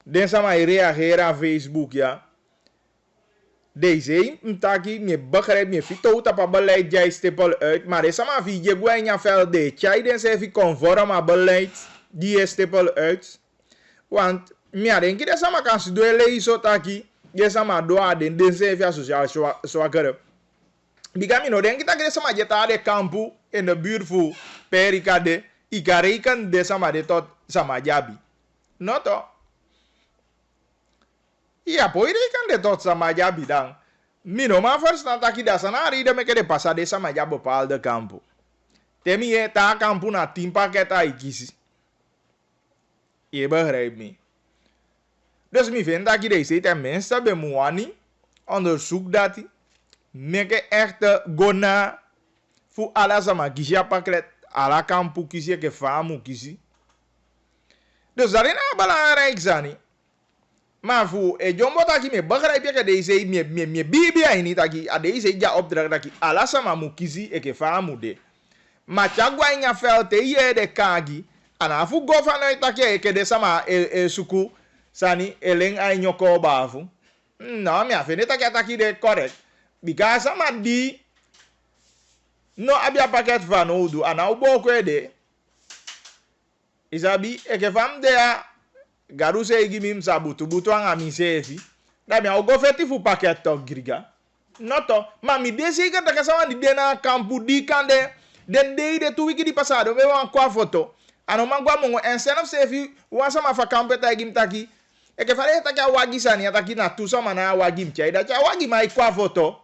Speaker 2: den sama reageren aan Facebook, ja. Deze mtaki me begrijp me fito tapa beleid jij stipel uit, maar is sama vi je guanya vel de chai den se fi conform a beleid die stipel uit. Want me denk ik dat sama kan se do leiso taki, je sama do den den se fi sociaal zwakkere. Bigami no denk ik dat sama jeta de kampu in de buurt voor perikade, ikareken de sama de tot sama jabi. Noto. Ja, poi kan de tot sama jabi dan. Mino ma verstaan dat je dat sanari de meke de passa de sama ja bepaalde kampu. Temi je ta kampu na 10 pakket aikisi. Je begrijpt me. Dus mi vind dat je deze tenminste bij Moani onderzoek dat hij meke echt gona voor alla sama kisha pakket alla kampu kisi ke famu kisi. Dus dat is nou belangrijk zani. Maar voor jombo taki me begrijp je dat deze me bibia ini taki a deze ja opdracht taki ala sama mukizi eke famu de. Maar chagwa inya felte ye de kagi ana fu governor taki eke de sama suku sani eleng ay nyoko bafu. No me afene taki de correct. Because sama di no abia paket van odu ana uboko de. Isabi eke fam de a garu se igi mim sabutu butu anga mi sefi da mi go feti fu paket to griga noto ma mi desi ka taka sawa di dena kampu di kande den dei de tu wiki di pasado me wan kwa foto ano mangwa mongo instead of sefi wa sama fa kampe ta igi mtaki e ke fare taka wagi sani ataki na tu sama na wagi mchai da cha wagi mai kwa foto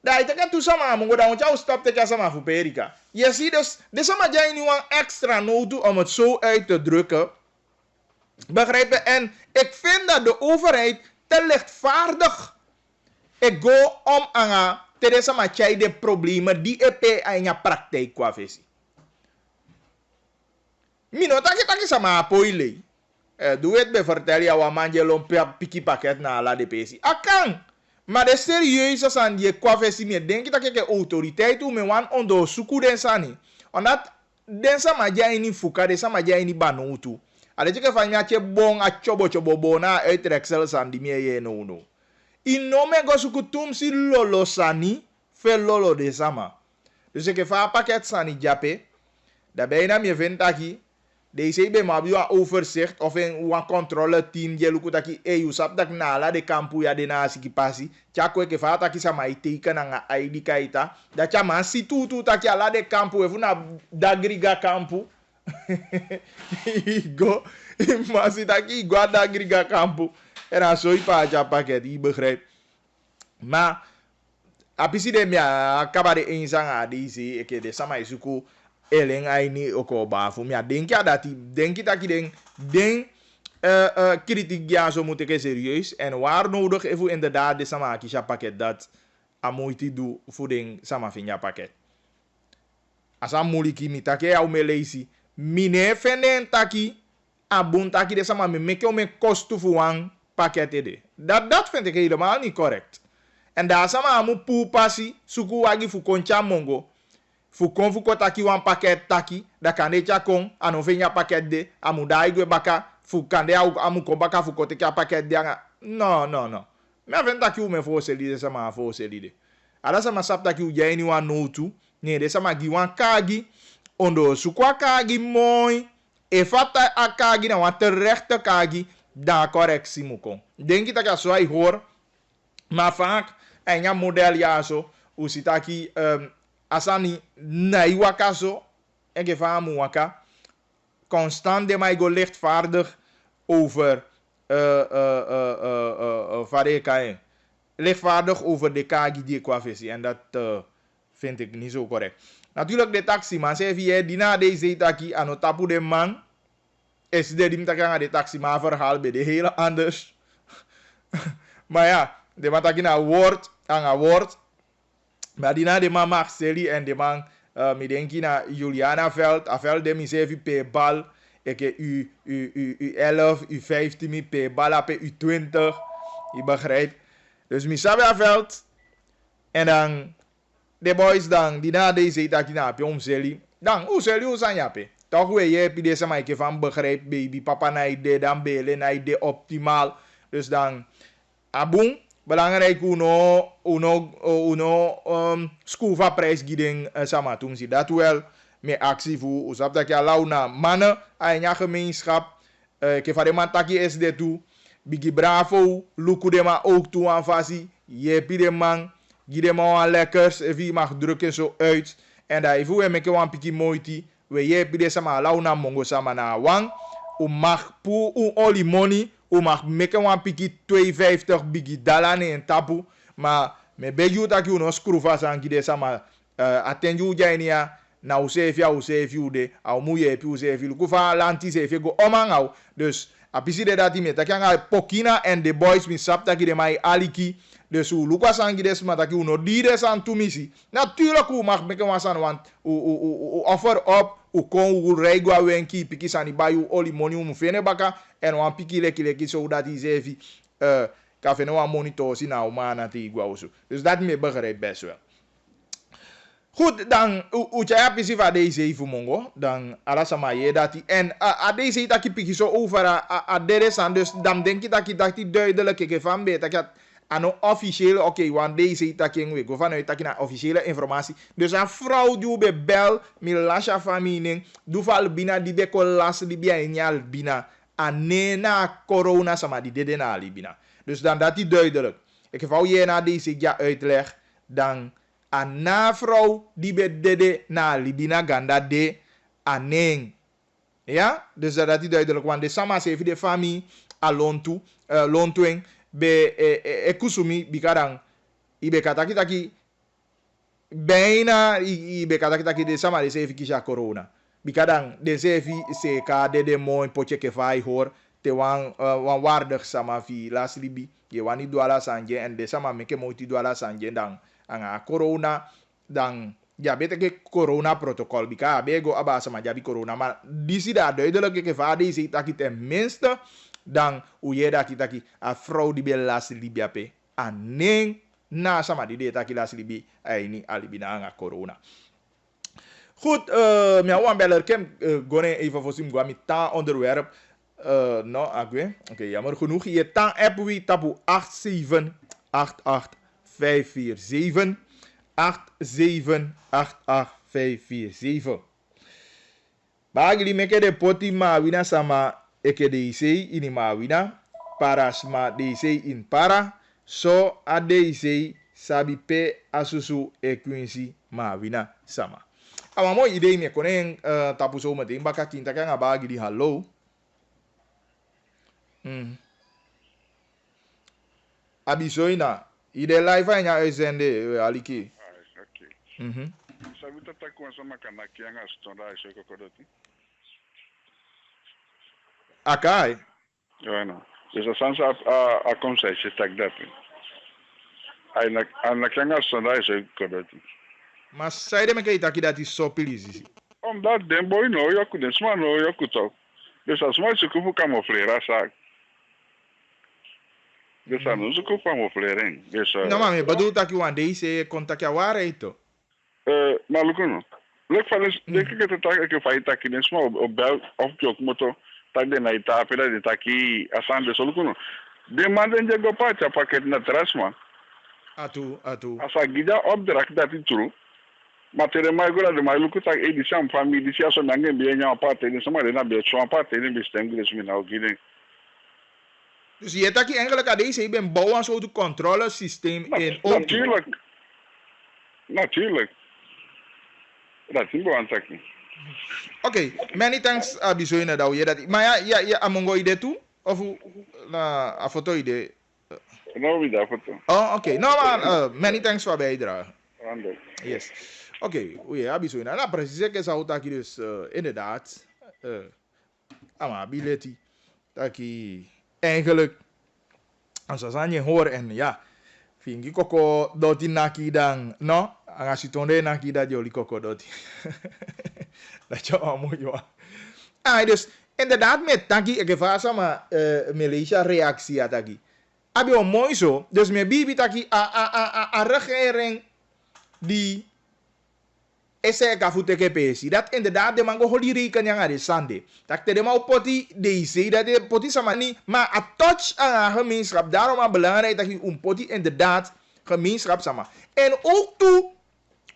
Speaker 2: da itaka tu sama mongo da oncha stop te sama fu perika je ziet dus de sama jai ni wan extra nodu om het zo uit te drukken. Begrijp je? En ik vind dat de overheid te lichtvaardig ik go om aan te samachai de problemen die EP aan je praktijk qua visie. Mino taki sama apoile. Doe het bij vertel je wat man je lompia piki pakket na la de pesi. Akang. Maar de serieuze san die qua visie meer denk je dat ik autoriteit hoe me wan ondo suku den sani. Omdat den sama jai ni fuka de sama jai ni banutu. Ale chike fanya che bon a chobo bona uitreksel san di miye no. Inome go sukutum si lolo sani fe lolo de sama. Dus ik fa pakket sani jape. Da bijna me ventaki. Deze be ma biwa overzicht of in een controle team je lukutaki you sap dak na la de kampu ya de na siki pasi. Chako ke fa taki sama iteka na ID kaita. Da chama si tu taki ala de kampu e funa dagriga kampu. Igo, mas daqui igual da griga campo. Era só ir para já paquete, e begrijp. Maar, a pisi de minha acaba de ensang a dizi, que de sama isuku eleng aini oko bafu. Minha denki denki taki den kritiek ja zo moet ik serieus. En waar nodig even inderdaad de sama kisha pakket dat a moeite doe voor den sama finja pakket. Asa muliki mitake au melezi. Mine fenen taki abun taki de sama me meke me kostu fu wan pakete de. Dat vind ik helemaal niet correct. En daar sama amu pu pasi suku wagi fu koncha mongo. Fu kon fu kotaki wan paket taki da kande chakon ano fenya paket de amu da igwe baka fu kande amu ko baka fu koteki paket de anga. No. Me ven taki u me fo selide sama fo selide. Ala sama sap taki u jaini wan notu. Ne de sama gi wan kagi ondo sukwa kagi mooi. E fata a kagi na wan terechte kagi da correctie mukon. Denk je dat je zo hoor. Maar vaak en ja model ja zo. U ziet aki asani na iwaka zo en gefa mu waka constant de mij go lichtvaardig over lichtvaardig over de kagi die qua visie en dat vind ik niet zo correct. Natuurlijk de taxi man zei via dina deze taki ano tapu de man is de dim takanga de taxi maar verhaal bij de hele anders. Maar ja, de man taki na woord aan een woord. Maar dina de man Marceli en de man mi denki na Juliana Veld, a Veld de mi zei per bal. Ik u 11, u 15 mi per bal op u 20. Je begrijpt. Dus mi sabi a Veld. En dan de boys dan die na deze taki na pe omseli. Dan hoe seli hoe san yape. Toch we je pi deze maar ik van begrijp baby papa na ide dan bele na ide optimaal. Dus dan abung belangrijk uno skuva prijsgiding sama tumsi dat wel me actie voor usap dat je launa mannen aan je gemeenschap ke van de man taki SD toe bigi bravo luku de ma ook toe aan fasi je pi de man gide ma aan lekkers even mag drukken zo uit en daar even we meke wan piki moiti we je pi de sama launa mongo sama na wang u mag pu u oli money u mag meke wan piki 250 bigi dollar ne en tapu maar me begi taki uno skruva san gide sama atenju jainia na usefi de au muye pi usefi lukufa lanti sefi go omangau dus apisi de dati me takanga pokina and the boys mi sapta ki de mai aliki dus u lukwa sangi des mataki uno dire san tumisi natuurlijk u mag meke wan san want u offer op u kon u regwa wenki piki sani bayu oli money mu fene baka en wan piki leki so dat is evi ka fene wan monitor si na umana ti igwa usu dus dat me begrijp best wel. Goed, dan ucaya pisi va deze even mongo, dan alasama je dat en a deze taki piki zo over a dere san dus dan denk ik dat die duidelijk ik van be dat ano officiële oké, want deze taki we go vanuit taki na officiële informatie. Dus een vrouw die be bel mi lasha famine, du val bina di be kolas di bia inyal bina anena corona sama di dede na libina. Dus dan dat die duidelijk. Ik wou je na deze ja uitleg dan na vrouw die be dede na libina ganda de aneng. Ja? Dus dat is duidelijk. Want de sama se de familie a lontu, lontueng be ekusumi bikarang ibe kataki bijna ibe kataki de sama de se kisha corona. Bikadang de se se ka de mooi potje ke vai hoor te wan waardig sama fi las libi. Je wani douala sanje en de sama meke moti douala sanje dan anga corona dan ja bete ke corona protocol bika bego aba sama jabi corona maar disi da duidelijk ke vader is taki ten minste dan uyeda kitaki a vrouw die be las libia pe anen na sama di de taki las libi ini alibina anga corona. Goed, mijn wanbeller kem gone even voor sim gwami ta onderwerp no agwe. Oké, jammer genoeg. Je ta app wie tapu 8788547 8788547. Bagli meke de poti ma wina sama eke de isei ini ma wina parasma de isei in para so ade isei sabi pe asusu equincy ma wina sama. Ama mo idee me konen tapu so meteen baka kinta kan bagi di hallo. Abisoina ide live anya uitzende aliki.
Speaker 5: Okay. Sabi tata kwa sama kana kianga stonda iso kokodoti.
Speaker 2: Akai.
Speaker 5: Bueno, dus dat sans a conceito tak dat. Ai na kianga stonda iso kokodoti.
Speaker 2: Mas sai de me que taki dat is so pilisi.
Speaker 5: Omdat den boy no yoku den sma no yoku to. Dus as mo se kufu camuflera sa. Dus anu se kufu camufleren. Dus
Speaker 2: no mami, bedoel taki wan deze kontak ya ware ito.
Speaker 5: Maluco no. Lek fales denk ik dat ik fai taki den sma op bel of jok moto tak de na ita pela de taki asan de soluco no. De manden je go pacha paket na trasma.
Speaker 2: Atu.
Speaker 5: Asa gida opdracht dat is true. Maar tere mai gora de mai luku tak edisiam family edisia so nange be nya aparte ni sama de na be so aparte ni be stengles mi na ogine.
Speaker 2: Dus je taki eigenlijk aan deze ben bouwen zo de controlesysteem in
Speaker 5: Natuurlijk. Dat is een taki.
Speaker 2: Oké, many thanks Abisoina dat je dat. Maar ja, amongo idee toe? Of na a foto idee?
Speaker 5: Nou, wie dat foto?
Speaker 2: Oh, oké. Nou, maar many thanks voor bijdrage.
Speaker 5: Ander.
Speaker 2: Yes. Oké, oei, Abisoina. Nou, precies, ik zou dat dus inderdaad. Ama bileti. Dat eigenlijk. Als je hoor en ja. Fingi koko doti naki dan. No? Angasi tonde naki dat joli koko doti. Dat je al moet je. Dus inderdaad met taki ik geef sama Malaysia reactie à taki. Abi o mooi zo. Dus met bibi taki a regering die ese ka fute ke pesi. Dat inderdaad de mango holi reken yang ada sande. Tak te de mau poti deze dat de poti sama ni maar a touch aan gemeenschap. Daarom is belangrijk dat je poti inderdaad gemeenschap sama. En ook toe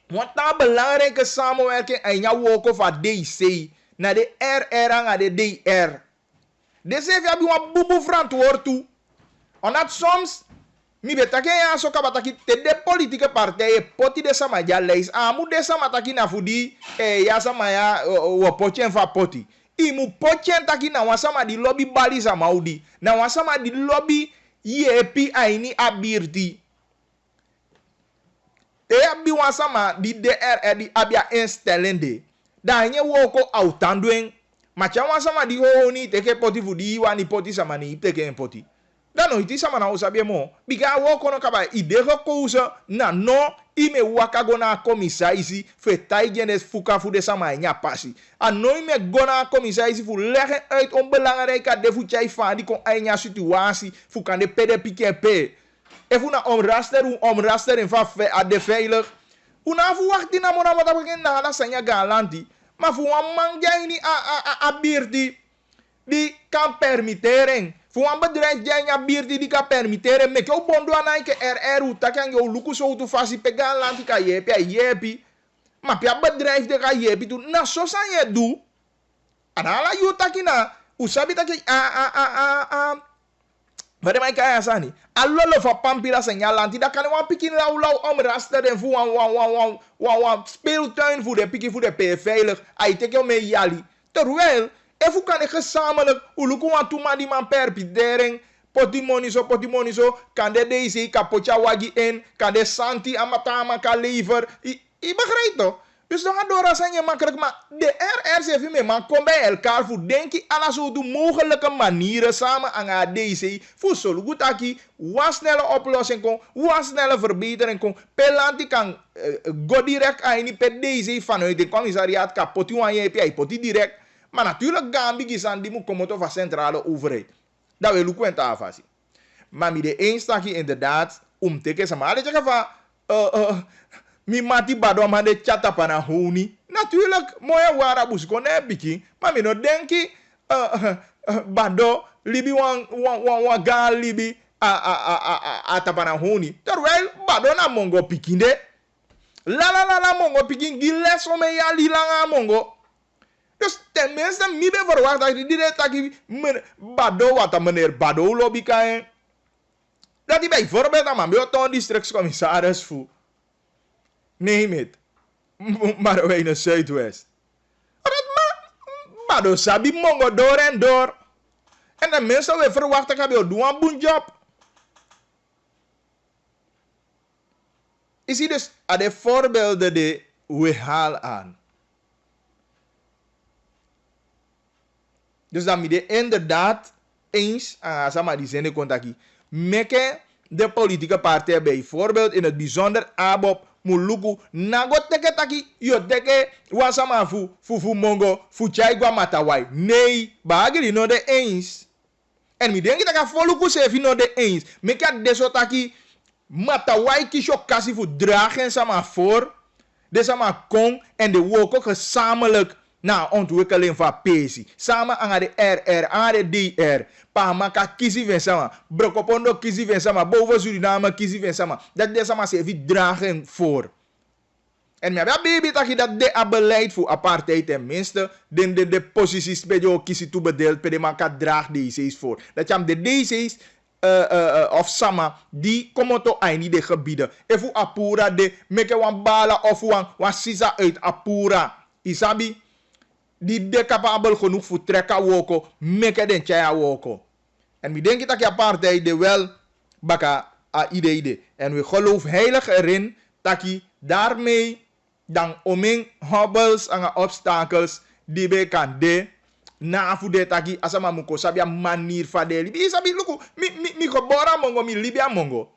Speaker 2: want na belangrijke samenwerking en jou ook van DC naar de RR en de DR. Dus even heb je een boeboe verantwoord toe. Omdat soms, mi betake ya so kabataki te de politieke partijen poti de sama ja leis. Amu de sama taki na fudi ya sama ya wo potchen fa poti. Imu potchen taki na wasama di lobby bali sama udi. Na wasama di lobby yepi aini abirti. Abi wasama di DR di abia instalende. Da nye woko autandwen. Macha wasama di ho ni teke poti fudi wani poti sama ni teke poti. Dan no iti sama na usabie mo. Bika woko no kaba ide ko usa na no ime waka gona komisa isi fetai genes fuka fu de sama nya pasi. Ano ime gona komisa isi fu leggen uit onbelangrijke de fu chai fa di kon anya situasie fu kan de pede PKP. Even na omraster en van de veilig. Una verwachting na mona wat begin na na sanya galanti. Maar voor een man jij niet a birdi die kan permitteren. Voor een bedrijf jij niet a birdi die kan permitteren. Mek jou bondo anaike RR tak kan jou luku so tu fasi pe galanti ka yepi. Maar pia bedrijf de ka yepi tu na so sanya du. Anala yu takina usabi taki Vare mai kaya sani. Allolo fa pampira senyalanti. Da kan wan pikin lau omraster en fu wan speeltuin voor de piki voor de P veilig. Ai teke me yali. Terwijl, efu kan ik gezamenlijk uluku wan tuma di man perpidering. Potimoni so kan de deze kapocha wagi en kan de santi amatama ka lever. I begrijpt toch? Dus dan gaat door rasanya makkelijk, maar de RRCV me man kom bij elkaar voor denken aan zo'n mogelijke manieren samen aan ADC voor zo goed aki wat snelle oplossing kon, wat snelle verbetering kon. Pelanti kan go direct aan die per DC vanuit de commissariaat kapot wan je heb poti direct, maar natuurlijk Gambi gisan die moet komen tot van centrale overheid. Dat wil ook een afasi. Maar met de eenstakje inderdaad teken sama ale je van mi mati bado ma de chata pana honi. Natuurlijk, moya wara busko ne biki. Maar mi no denki bado libi wan gal libi tapana honi. Terwijl bado na mongo pikinde. La mongo pikin giles o me ya lilanga mongo. Dus tenminste mi be verwacht dat die taki bado wat meneer bado lobby kan. Dat die bijvoorbeeld aan mijn beeld districtscommissaris voel. Neem het. Maar we in de Zuidwest. Maar dan sabi mongo door en door. En de mensen we verwachten dat we doen een boen job. Is dus aan de voorbeelden die we halen aan. Dus dan moet je inderdaad eens aan sama die zin contactie. Meke de politieke partijen bijvoorbeeld in het bijzonder ABOP muluku nago teke taki yo teke wasama fu mongo fu chai gwa matawai. Nee, bagiri no de eens. En mi denki taka foluku sefi no de eens. Meka deso taki matawai kisho kasi fu dragen sama voor. De sama kong en de woko gezamenlijk na ontwikkeling van PESI. Samen aan de RR, aan de DR. Pamaka kisi vensama. Brokopondo kisi vensama. Boven Suriname kisi vensama. Dat de sama sevi dragen voor. En mijn baby dat de beleid voor apartheid tenminste. De posities bij jou kiezen toe bedeeld. Bij de maka draag DC's voor. Dat je de DC's of sama die komoto aini de gebieden. Efu apura de meke wan bala of wan sisa uit apura. Isabi die de capabel genoeg voor trekken woko meke den chaya woko. En we denken dat je apartheid de wel baka a idee. En we geloven heilig erin dat je daarmee dan oming hobbles en obstakels die we kan de na fude taki asama muko sabia manier fadeli. Bi sabi luku mi gobora mongo mi Libya mongo.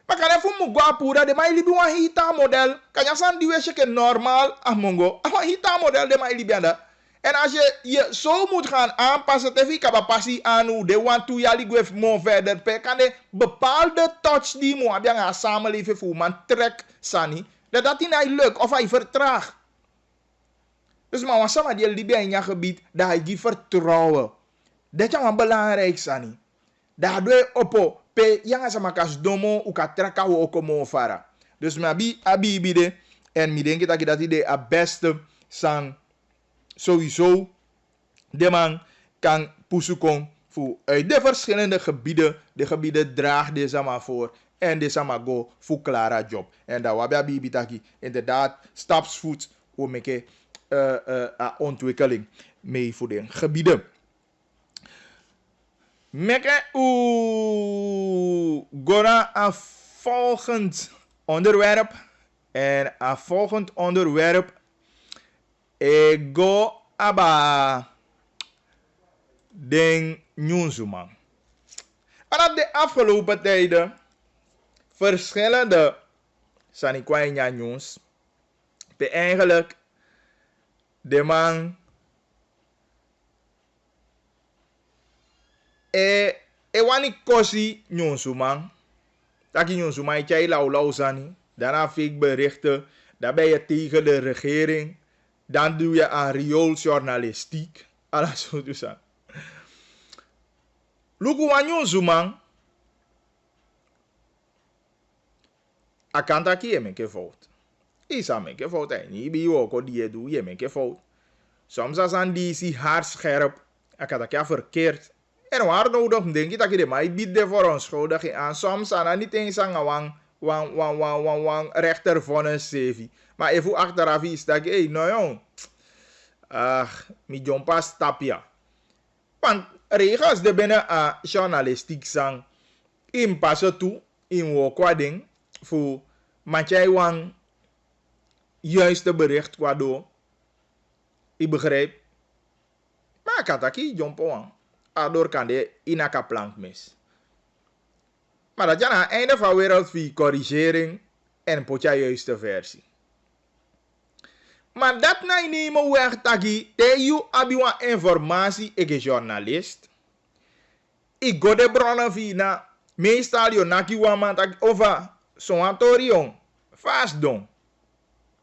Speaker 2: Makane fu mu gwa pura de mai Libya wan hita model. Kanya san diwe sheke normal ah mongo. Awa hita model de mai Libya da. En als je zo moet gaan aanpassen, tegen wie passie aan hoe de want to jali gwef mo verder pe kan de bepaalde touch die mo abia nga samenleven voor man trek sani dat die niet lukt of hij vertraagt. Dus maar wasama die Libya in je gebied dat hij die vertrouwen. Dat is wel belangrijk sani. Dat doe oppo pe yang sama kas domo u ka treka wo komo fara. Dus maar abi de en mi denk dat die de beste sang sowieso de man kan pusukong voor uit de verschillende gebieden. De gebieden draagt deze maar voor. En deze maar go voor klare job. En dat wabi bitaki inderdaad stapsvoet om meke ontwikkeling mee voor de gebieden. Meke gora een volgend onderwerp. En een volgend onderwerp ego aba den nieuwsman. Vanaf de afgelopen tijden verschillende sanikwanya nieuws. Eigenlijk de man wani kosi nieuwsman. Taki nieuwsman itjai lau sani. Daarna fake berichten. Daar ben je tegen de regering. Dan doe je aan riooljournalistiek. Alles zo dus aan. Luku wanyo zuman. Akanta ki meke fout. Isa meke fout. Ni bi woko die doe je meke fout. Soms als aan die si haarscherp. Akanta ki verkeerd. En waar nodig denk je dat je de mij biedt de voor ons schuldig aan. Soms aan niet eens aan wan rechtervonnis sevi. Maar even achteraf is dat hey, nou jong. Ach, mi jompa stapja. Want regels de binnen a journalistiek sang. In passen toe, in wokwa ding. Voor matjai wang juiste bericht qua door. Ik begrijp. Maar kataki jompa wang. Ador kan de inaka plank mis. Maar dat je aan het einde van wereld via corrigering en potja juiste versie. Maar dat na nemen weg tagi te you abiwa informatie ik journalist. Ik go de bronnen via meestal yo naki wama tak over zo'n atorion fast don.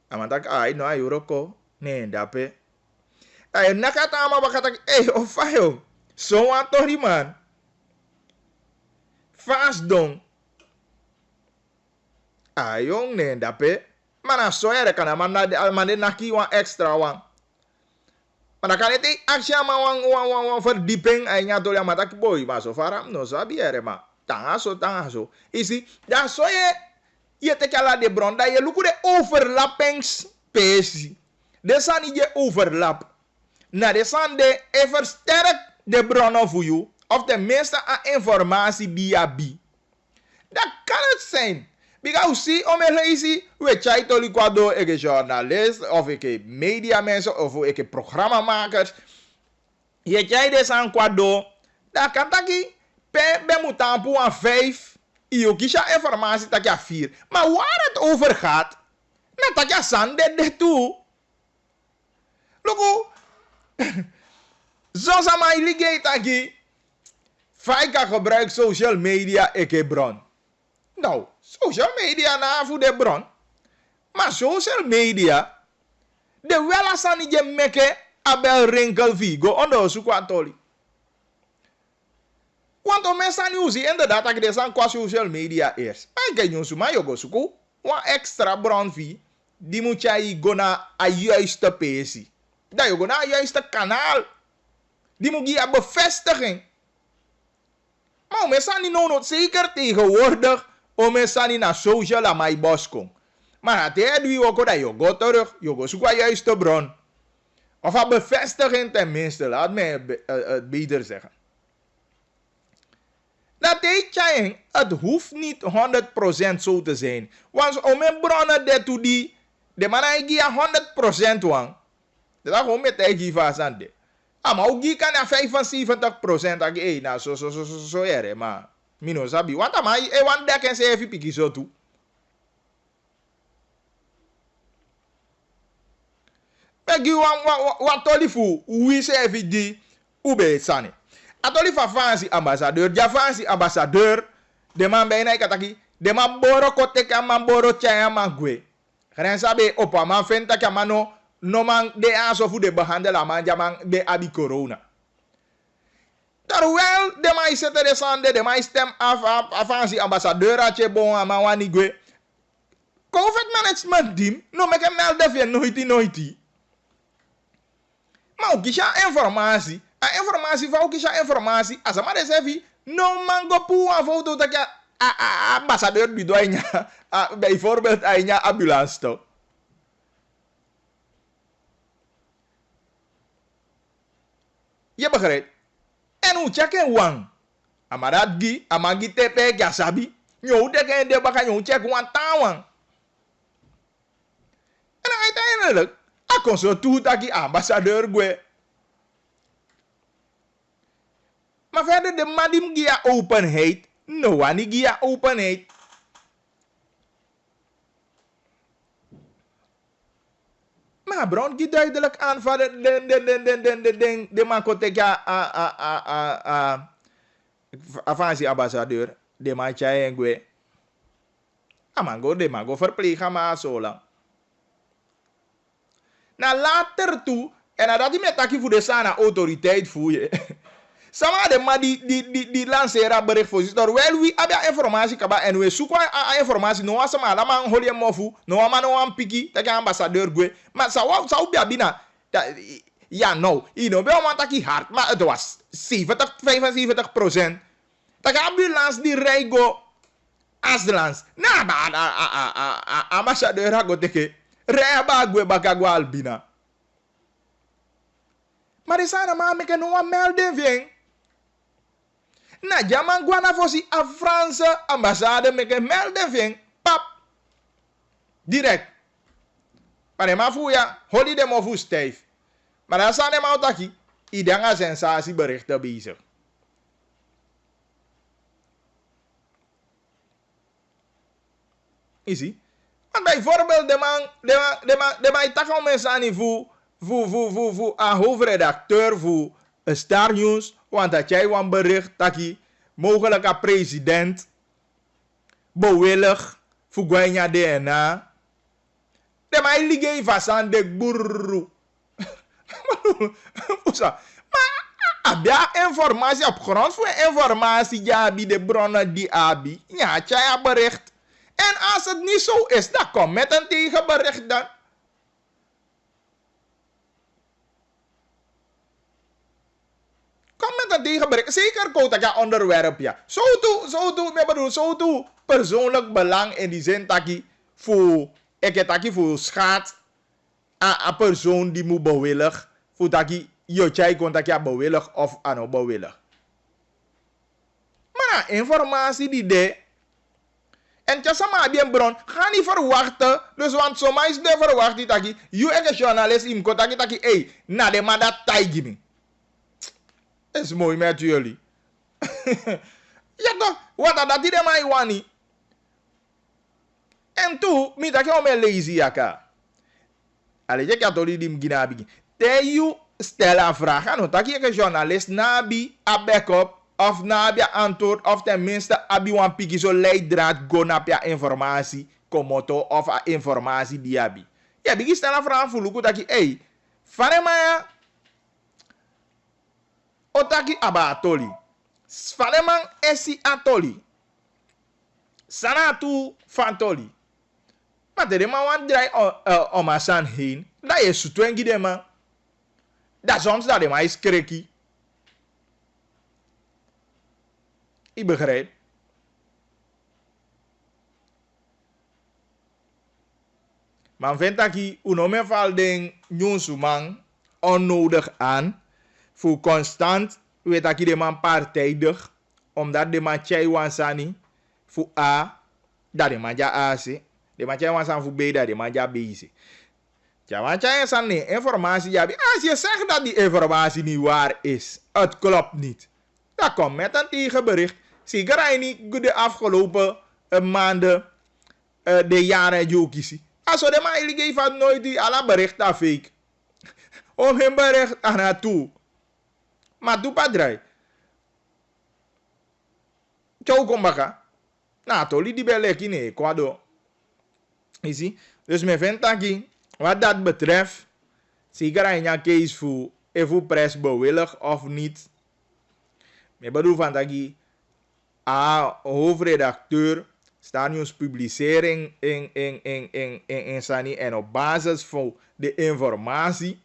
Speaker 2: Amatak ai no ayuroko nee dape. Ay nakata ama bakatak ofayo zo'n atori man. Fast don. Ayong nee dape. Mana soere kana mande naki wan extra wan. Mana kan iti aksya ma wan verdieping ay nya tolya mata boy ma so faram no sabi ere ma. Tanga so. Isi da soye ye te kala de bronda ye luku de overlappings pesi. De san je overlap. Na de san de versterk de bronnen voor you of de meeste aan informatie die je biedt. Dat kan het zijn. Because see, we try to liquado ik journalist of ik media mensen of ik programmamakers. Je try des aan kwado. Dat kan taki pe mutampu aan 5. Io kisha informatie tak ja 4. Maar waar het over gaat, na tak ja sande de toe. Logo. Zo sama iligate taki. Faika gebruik social media ik bron. Nou, social media na voor de bron. Maar social media, de wel as aan je meke abel rinkel vigo onder zoek wat toli. Want om mensen nu zien inderdaad dat je deze qua social media is. Maar ik je maar je go zoeken, wat extra bron vi, die moet je go naar een juiste pesi. Dat je go naar een juiste kanaal. Die moet je bevestiging. Maar we zijn niet nog zeker tegenwoordig, we zijn niet naar social aan mijn bos komen. Maar het is nu ook dat je gaat terug, je gaat zoeken juist de bron. Of een bevestiging tenminste, laat mij het beter zeggen. Dat is het hoeft niet 100% zo te zijn. Want om mijn bronnen dat toe die, de man die 100% wang. Dat is gewoon met de vast aan de. Maar ook die kan na 75% nou zo er, maar mino sabi. Want maar want dat kan ze even piki zo toe. Maar die wat tolifu, wie ze even die ube sane. Atoli fa fancy ambassadeur, ja fancy ambassadeur, de man bijna ikataki, de man boro kote ka man boro chaya man gwe. Gaan sabe opa man fenta ka mano no man de aso fu de behandela man ja man de abi corona. Terwijl de man is interessante, de man stem af fancy ambassadeur atje bon ama wani gwe. COVID management team, no meke melde via noiti. Maar ook kisha informatie. A informatie van ook kisha informatie. Als maar eens even, no mango pu a foto dat je ambassadeur bidoinya, bijvoorbeeld een ambulance toch. Je begrijpt? En hoe checken wang? Amarat gi, amagi tepe kya sabi. Nyo deken de baka nyo check wan tawang. En uiteindelijk, a consultu taki ambassadeur gwe. Maar verder de madim gia openheid, no wani gia openheid. Maar Brown die duidelijk aan van de man koteka avansi ambassadeur, de man chai ngwe. Amango de mango verplegen maar zo lang. Na later toe, en nadat hij met taki voor de sana autoriteit voer. Sama de ma die lancera bericht voor zich. Terwijl we hebben informatie kaba en we zoeken informatie. No was maar lama holie mofu, no ama no am piki, dat je ambassadeur gwe. Maar zou bij bina. Ja no, ino be man taki hard, maar het was 75%. Dat je ambulance die rijgo asdlans. Na ba ambassadeur ha go teke. Reba gwe bakagwa albina. Maar is aan maar meke no melden vien. Na jaman guana fosi a Franse ambassade meke melden vien. Pap. Direct. Maar ma fuya holiday mo fu stijf. Maar dan staan hem autaki. Idanga sensatieberichten bezig. Is ie? Want bijvoorbeeld de man takken mensen aan voor een hoofdredacteur voor Star News, want dat jij een bericht dat je mogelijk een president bewillig voor Guanya DNA. De man liggen vast aan de burru. Maar ja, informatie op grond voor informatie ja de bronnen die abi. Ja, jij bericht. En als het niet zo is, dan kom met een tegenbericht dan. Kom met een tegenbericht. Zeker koud dat je onderwerp ja. Zo toe persoonlijk belang in die zin dat je voor schaadt aan een persoon die moet bewillig. Voor dat je kon dat je bewillig of aan bewillig. Maar informatie die de. En tjasama bien bron, ga niet verwachten. Dus want zomaar is de verwachting dat je een journalist in kota taki hey, na de man dat taigi me. Is mooi met jullie. Ja toch, wat dat die de mij wani. En toen, mi dat je om een lazy jaka. Allee, je kan toch niet die mginabi. Te you stel een vraag aan, dat je een journalist nabi a backup. Of na je antwoord, of tenminste, abi wan piki zo leidraad go na je informatie, komoto of informatie die abi. Ja, bigi stel een vraag voor luku taki, hey, fanemaya, otaki aba atoli. Faneman esi atoli. Sanatu fantoli. Maar de man wan draai om asan heen, dat is zo twengi de man. Dat soms dat de man is kreki. Ik begrijp. Maar vind dat je een val ding nieuwsman onnodig aan. Voor constant weet dat je de man partijdig. Omdat de man tjai wansani voor A. Dat de man ja A se. De man tjai wansan voor B dat de man ja B se. Ja, want jij is aan de informatie. Ja, als je zegt dat die informatie niet waar is. Het klopt niet. Dan komt met een tegenbericht. Zeker niet de afgelopen maanden. De jaren jokies. Als de man eigenlijk van nooit die alle berichten fake. Om hem bericht aan naartoe. Maar doe pas draai. Ciao kombaka. Nou, toli die belek in Ecuador. Je ziet. Dus men vindt dat wat dat betreft. Zeker in je case voor even pres bewillig of niet. Ik bedoel van dat je hoofdredacteur staat nieuws publicering in Sani en op basis van de informatie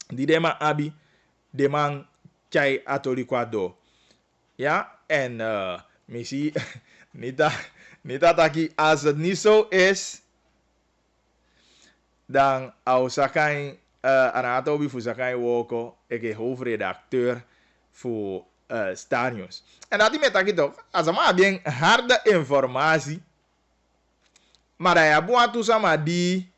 Speaker 2: die de man abi, de man chai atoliquado. Ja, en missie niet dat als het niet zo is, dan als Sakai Anatobi voor Sakai Woko, ik hoofdredacteur voor Star News. En dat is met dat toch, als een man bien harde informatie, maar hij heeft wat sama die,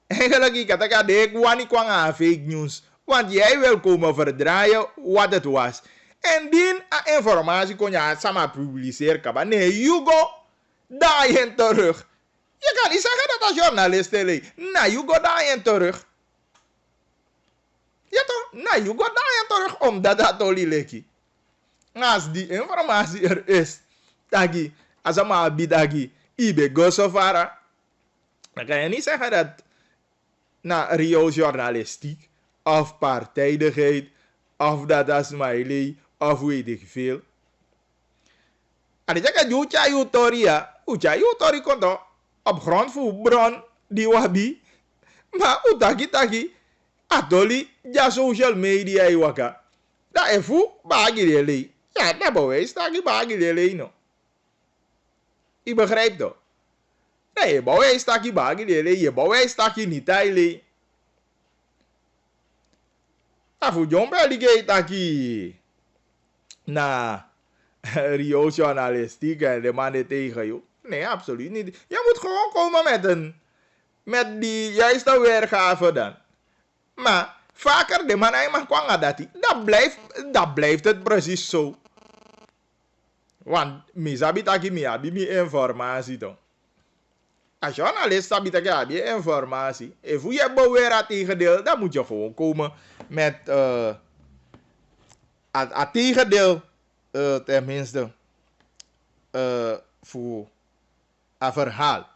Speaker 2: eigenlijk ik had dat ik wani kwam aan fake news, want jij wil komen verdraaien wat het was. En die informatie kon je sama publiceren, nee, you go daarheen terug. Je kan niet zeggen dat als journalist is. Nou, you go daarheen terug. Ja toch? Nou, you go daarheen terug omdat dat olie lekkie. Als die informatie er is, tagi, als een man bidagi, ibe go so far, dan kan je niet zeggen dat na Rio journalistiek of partijdigheid of dat is smiley of weet ik veel. En ik zeg dat je tori komt op grond van bron die wabi, maar utaki atoli ja social media iwaka. Dat is voor bagilele. Ja, dat bewijst dat je bagilele no. Ik begrijp dat. Nee, je bewijst dat je bagilele, je bewijst dat je niet taile. Dat voor John Belligate dat je na Rio journalistiek en de mannen tegen je. Nee, absoluut niet. Je moet gewoon komen met die juiste weergave dan. Maar vaker de man mag kwam dat dat blijft het precies zo. Want misabi taki mi abi informatie toch. Als journalist sabi taki abi informatie. If je beweert tegendeel, dan moet je gewoon komen met het tegendeel tenminste voor een verhaal.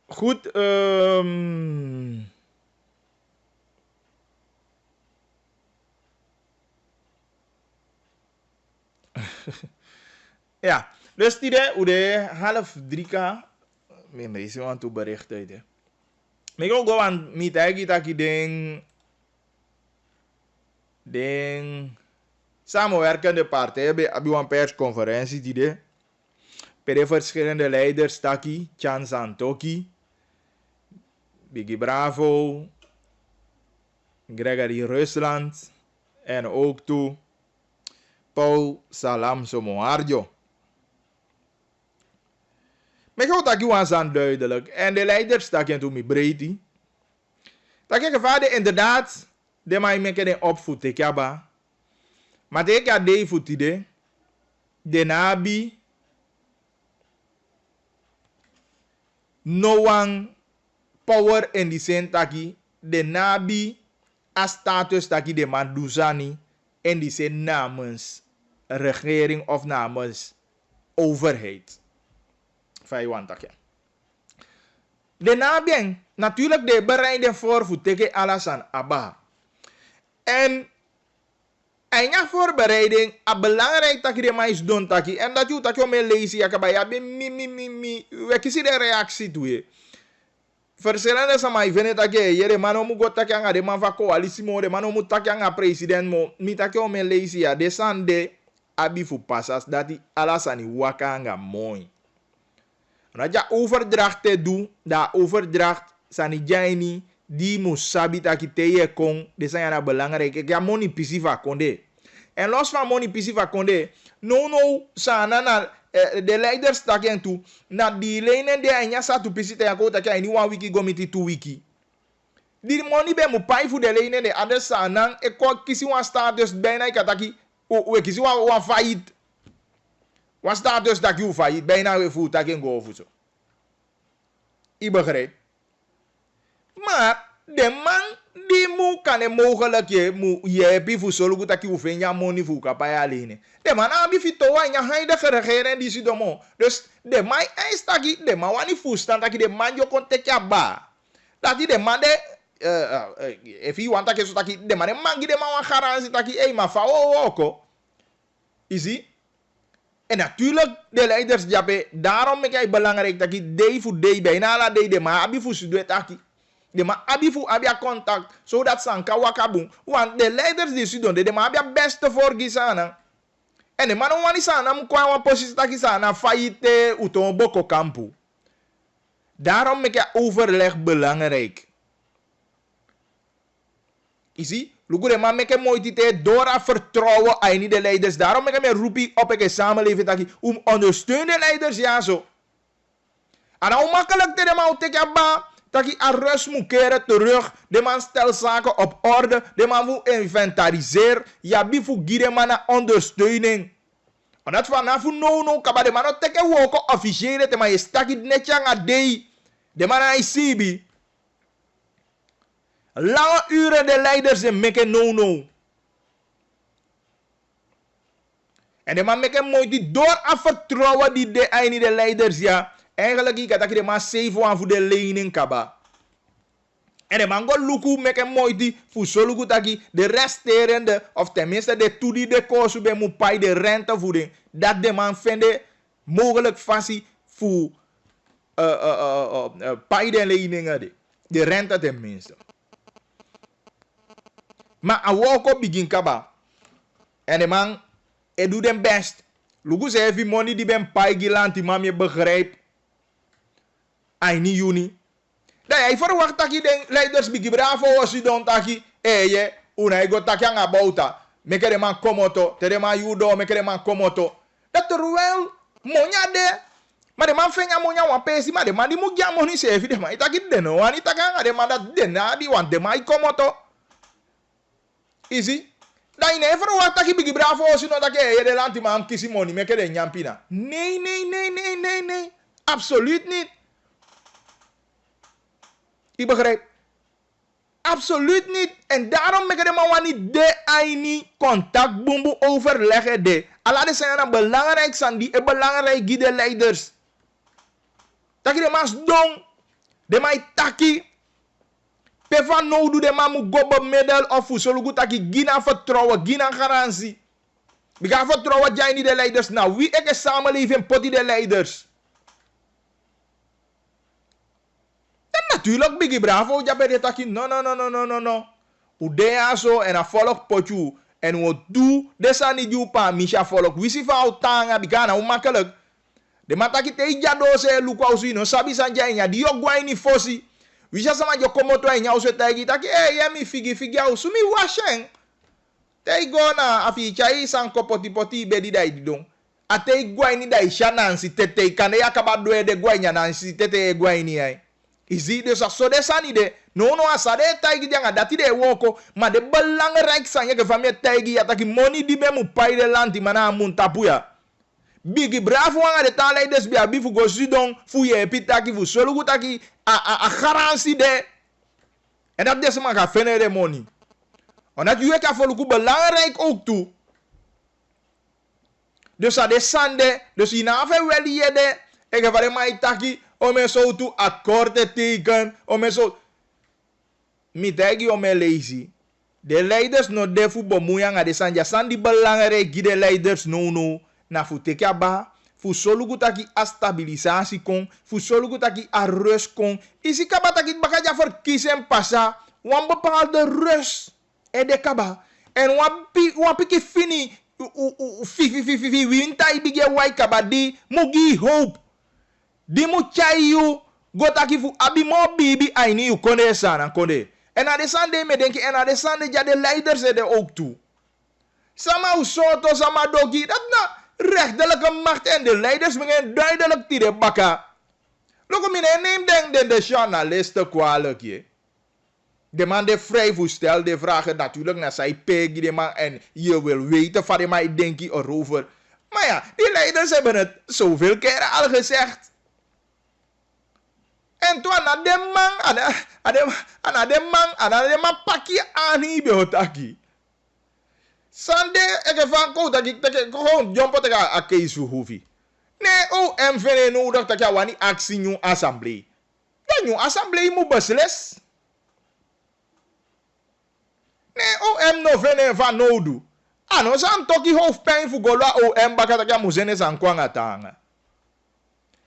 Speaker 2: Goed, ja, dus die de 2:30 mijn mensen want toe bericht uit. Ik wil gewoon met eigenlijk dat ik denk samenwerkende partijen hebben een persconferentie die de per de verschillende leiders taki Chan Santoki, Biggie Bravo, Gregory Rusland en ook toe Paul Salam Somoarjo. Maar goed, dat was aan duidelijk. En de leiders, dat je toen met breedte. Dat je vader inderdaad, de mij met een opvoed, ja, maar ik had de voet de nabi, no one power in die zin taki, de nabi, a status taki de manduzani, in die zin namens regering of namens overheid. De nabien, natuurlijk de bereiden voor tegen alasan abba. En een voorbereiding, a belangrijk dat je de mais doen taki. En dat je me lezen, ja kabaya, we kiezen de reactie toe. Verserende sa mai vene take yere mano mu gota anga de man va coalitie mo de mano mu take anga president mo mi take o men leisi ya desande abi fu passas dati alasani waka anga mooi. Raja overdracht te do da overdracht sani jaini di mu sabi taki teye kon de sayana belangrijk ya money pisiva konde. En los van money pisiva konde no sana na de leiders taken tu na di lenen de anya sa tu pisita ya ko taken ni 1 wiki gomiti 2 wiki. Di money be mu pai fu de lenen de ade sana e ko kisi wan status bijna ikataki o kisi wan faillit. Wan status taki u faillit bijna we fu taken go fu so. I begrijp. Maar de man die mu kan mogelijk je mu je fu solo taki u fenya money fu kapaya lene. De man abi fitowa nya huidige regering die si domo. Dus de man is taki de man wani fu stand taki de man yo kontek ba. Taki de man de if you want taki so taki de man mangi de man wan garantie taki ma fa oko. Isi? En natuurlijk, de leiders jape, daarom is het belangrijk dat je day voor day bijna la day de ma abi fu studeert taki. De ma abi fu abia contact, zodat ze kan wakaboom. Want de leiders die studeren, de ma abia beste voor gisana. En de man wani sana mkwa wa positie taki sana faillite uton boko kampu. Daarom is het overleg belangrijk. Zie? Lugu man meke moeite door aan vertrouwen aan de leiders. Daarom meke me roepie op een samenleving taki ondersteun de leiders ja zo. En dan makkelijk te de man teken ba taki arrest moet keren terug. De man stelt zaken op orde. De man moet inventariseren. Ja bifu gire man na ondersteuning. En dat vanaf no kaba de man teken woko officiële te man je staki netja nga dei. De man na isibi. Lange uren de leiders en meke no. En de man meke moeite door aan vertrouwen die de einde de leiders ja. Eigenlijk ik had de man 7 aan voor de lening kaba. En de man go luku meke moeite voor soluku taki de resterende of tenminste de toedie de kosu be moet pay de rentevoeding. Dat de man vinden mogelijk fasie voor pay de leningen de rente tenminste. Maar a woko begin kaba. En de man, doet den best. Lugu ze heavy money die ben pai gilant, die man je begrijpt. Ai ni juni. Da jij verwacht dat je den leiders begin bravo als je don taki. Je, una ego taki anga bauta. Meke de man komoto, te de man judo, meke de man komoto. Dat terwijl, monya de. Maar de man fenga monya wan pesi, maar de man die moet ja money se heavy de man. Itaki de no, an itaki anga de man dat de na, die want de man komoto. Easy. Dan je never wat dat je bigi bravo als je nog dat je de land die man kisi money meke de nyampina. Nee. Absoluut niet. Ik begrijp. Absoluut niet. En daarom meke de man wani de aini contact boembo overleggen de. Alla de zijn dan belangrijk zijn die belangrijk de leiders. Dat je de mas dong. De mai taki. Pevan no do de man moet go middel of solugu taki gina vertrouwen, gina garantie. We gaan vertrouwen jij niet de leiders nou. Wie ik een samenleving poti de leiders. En natuurlijk bigi bravo ja bij taki no. Udea zo en a volk potju en wat doe desani jupa misha volk. Wisi fa utanga bigana umakkelijk. De mataki te jado se luku ausino sabi sanjanya di ogwaini fosi. Wisha sama jo komoto e nya uswe tagi taki mi figi au sumi washeng. Tei go na afi chai san ko poti bedi dai didong. Ate gwai ni dai shanansi tete kane yakabadwe de gwai nya nansi tete gwai ni ai. Izi de so de sani de no asade tagi janga dati de woko ma de belangrijk sanya ke famie tagi ataki money di be mu pai de lanti mana mun tapuya. Bigi bravo anga de tale des bia bifu go sidon fu ye pitaki fu solugu taki a garantie de. En dat deze man gaat vinden de money. Omdat je kan voor belangrijk ook toe. Dus dat is sande. Dus in afval wel je de. Ik heb alleen maar itaki om me zo toe akkoord te tekenen. Om me zo. Mitegi om me lazy. De leiders no defu bemoeien aan de sanja. San die belangrijk de leiders no. Na fu teke ba. fu solugu taki a stabilisatie kon, fu solugu taki a rust kon. Isi kaba taki bakaja verkiezen passa, wan bepaalde rust de kaba. En wan piki fini, fi winta ibige wai kaba di, mugi hope. Di mu chayu, go taki fu abi mo bibi aini yu konde sana konde. En na de sande me denki, en na de sande ja de leiders de ook toe. Sama usoto, sama dogi, dat na rechtelijke macht en de leiders mengen duidelijk tire baka. Loko mine neem denk de journalisten kwalijk je. De man de vrij voorstel, de vragen natuurlijk naar zijn pegi, de man en je wil weten van de mij denk je erover. Maar ja, die leiders hebben het zoveel keren al gezegd. En toen aan de man pakje aan hier behoortaki. Sande, ik van koud dat ik gewoon jumpen te gaan a case hoevi. Nee, vind nodig dat je wani actie nieuw assemblee. Ja, nieuw assemblee moet beslis. Nee, no vind van nodu. Ano san toki hoofdpijn voor gola baka dat je moet zijn is aan kwanga tanga.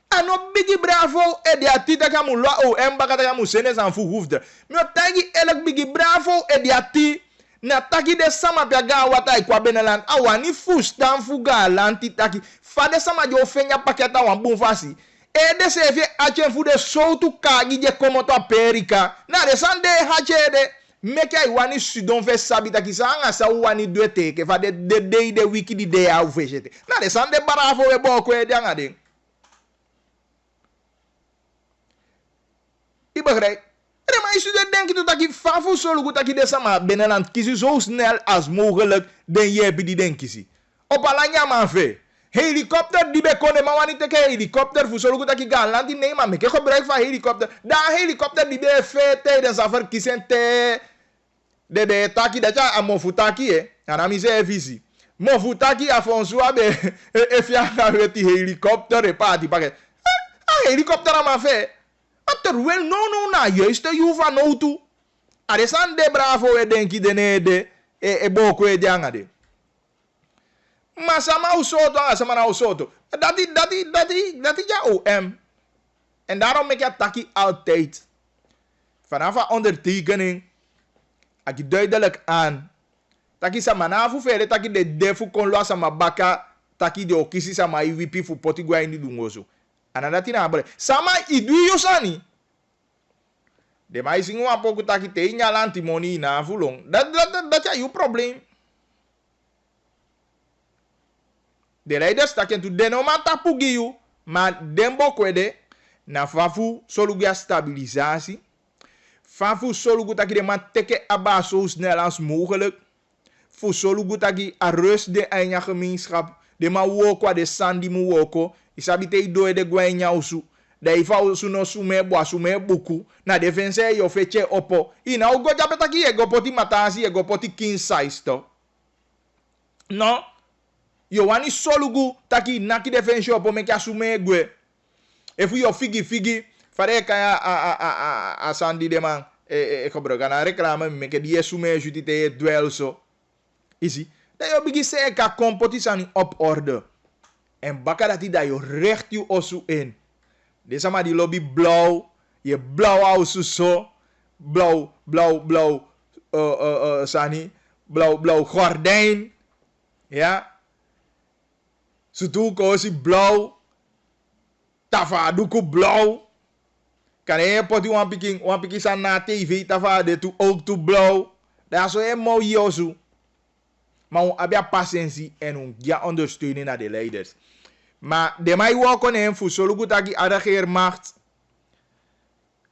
Speaker 2: Ano bigi bravo de ati dat je moet la baka dat je moet zijn is aan voor hoefde. Maar tagi elk bigi bravo de ati na taki de sama piaga wata ikwa beneland awani fustan fuga lanti taki fade sama jo fenya paketa wan bonfasi de seve achen fu de soutu kagi je komoto perika na de sande hache de meke iwani sudon fe sabi taki sanga sa wani duete ke fade de wiki di de au fechete na de sande barafo we boko e de ngade ibegrijp. Maar je denkt dat je van zo goed dat je deze maar binnenland kiezen zo snel als mogelijk dan je hebt die denk je. Op alanya man ve. Helikopter die bekonnen maar wanneer te helikopter voor zo goed dat je gaan land die nemen maar ik gebruik van helikopter. Daar helikopter die be fe tijdens af verkiezen te de taki dat ja amofutaki en dan is er visie. Mofutaki afonso abe efia na die helikopter e party pakket. Helikopter maar ve. Terwijl no na juist je van auto. Adesan de bravo e denki de nede e boko e diangade. Maar sama usoto sama na usoto. Dat ja OM. En daarom make ik taki altijd. Vanaf ondertekening ak duidelijk aan. Taki sama na fu fere taki de defu kon lo sama baka taki de okisi sama IVP fu potigwa ini dungoso. Anadati na abole. Sama idu yosani. De mais in uma pouco tá que tem lanti moni na vulong. Dat é o problema. De leiders tá que tu denomata pugiu, mas dembo kwede na fafu solugia stabilisatie. Fafu solugu tá que de man teke aba zo snel als mogelijk. Fu solugu tá que a rust de eigen gemeenschap. De ma woko de sandi mu woko. Isabite do de gwenya usu. Da ifa usu no sume buku. Na defense yo feche opo. Ina ugo japeta ki ego poti matasi ego poti king size to. No. Yo wani solugu taki naki defense opo meki asume gwe. Efu yo figi. Fare kaya a sandi de man. Kobro gana reclame meki die sume jutite duel so. Isi. Da yo bigi se ka competition op orde. En baka dat da yo recht you osu in. Deze maar die lobby blauw. Je blauw ausu zo. Blauw. Sani. Blauw gordijn. Ja. Sutu kosi blauw. Tafa duku blauw. Kan je poti wan piki san na TV. Tafa de tu ook tu blauw. Dat is zo mooi osu. Maar we hebben patiëntie en we ondersteunen naar de leiders. Maar de mij wakken en voor zo goed dat je regeermacht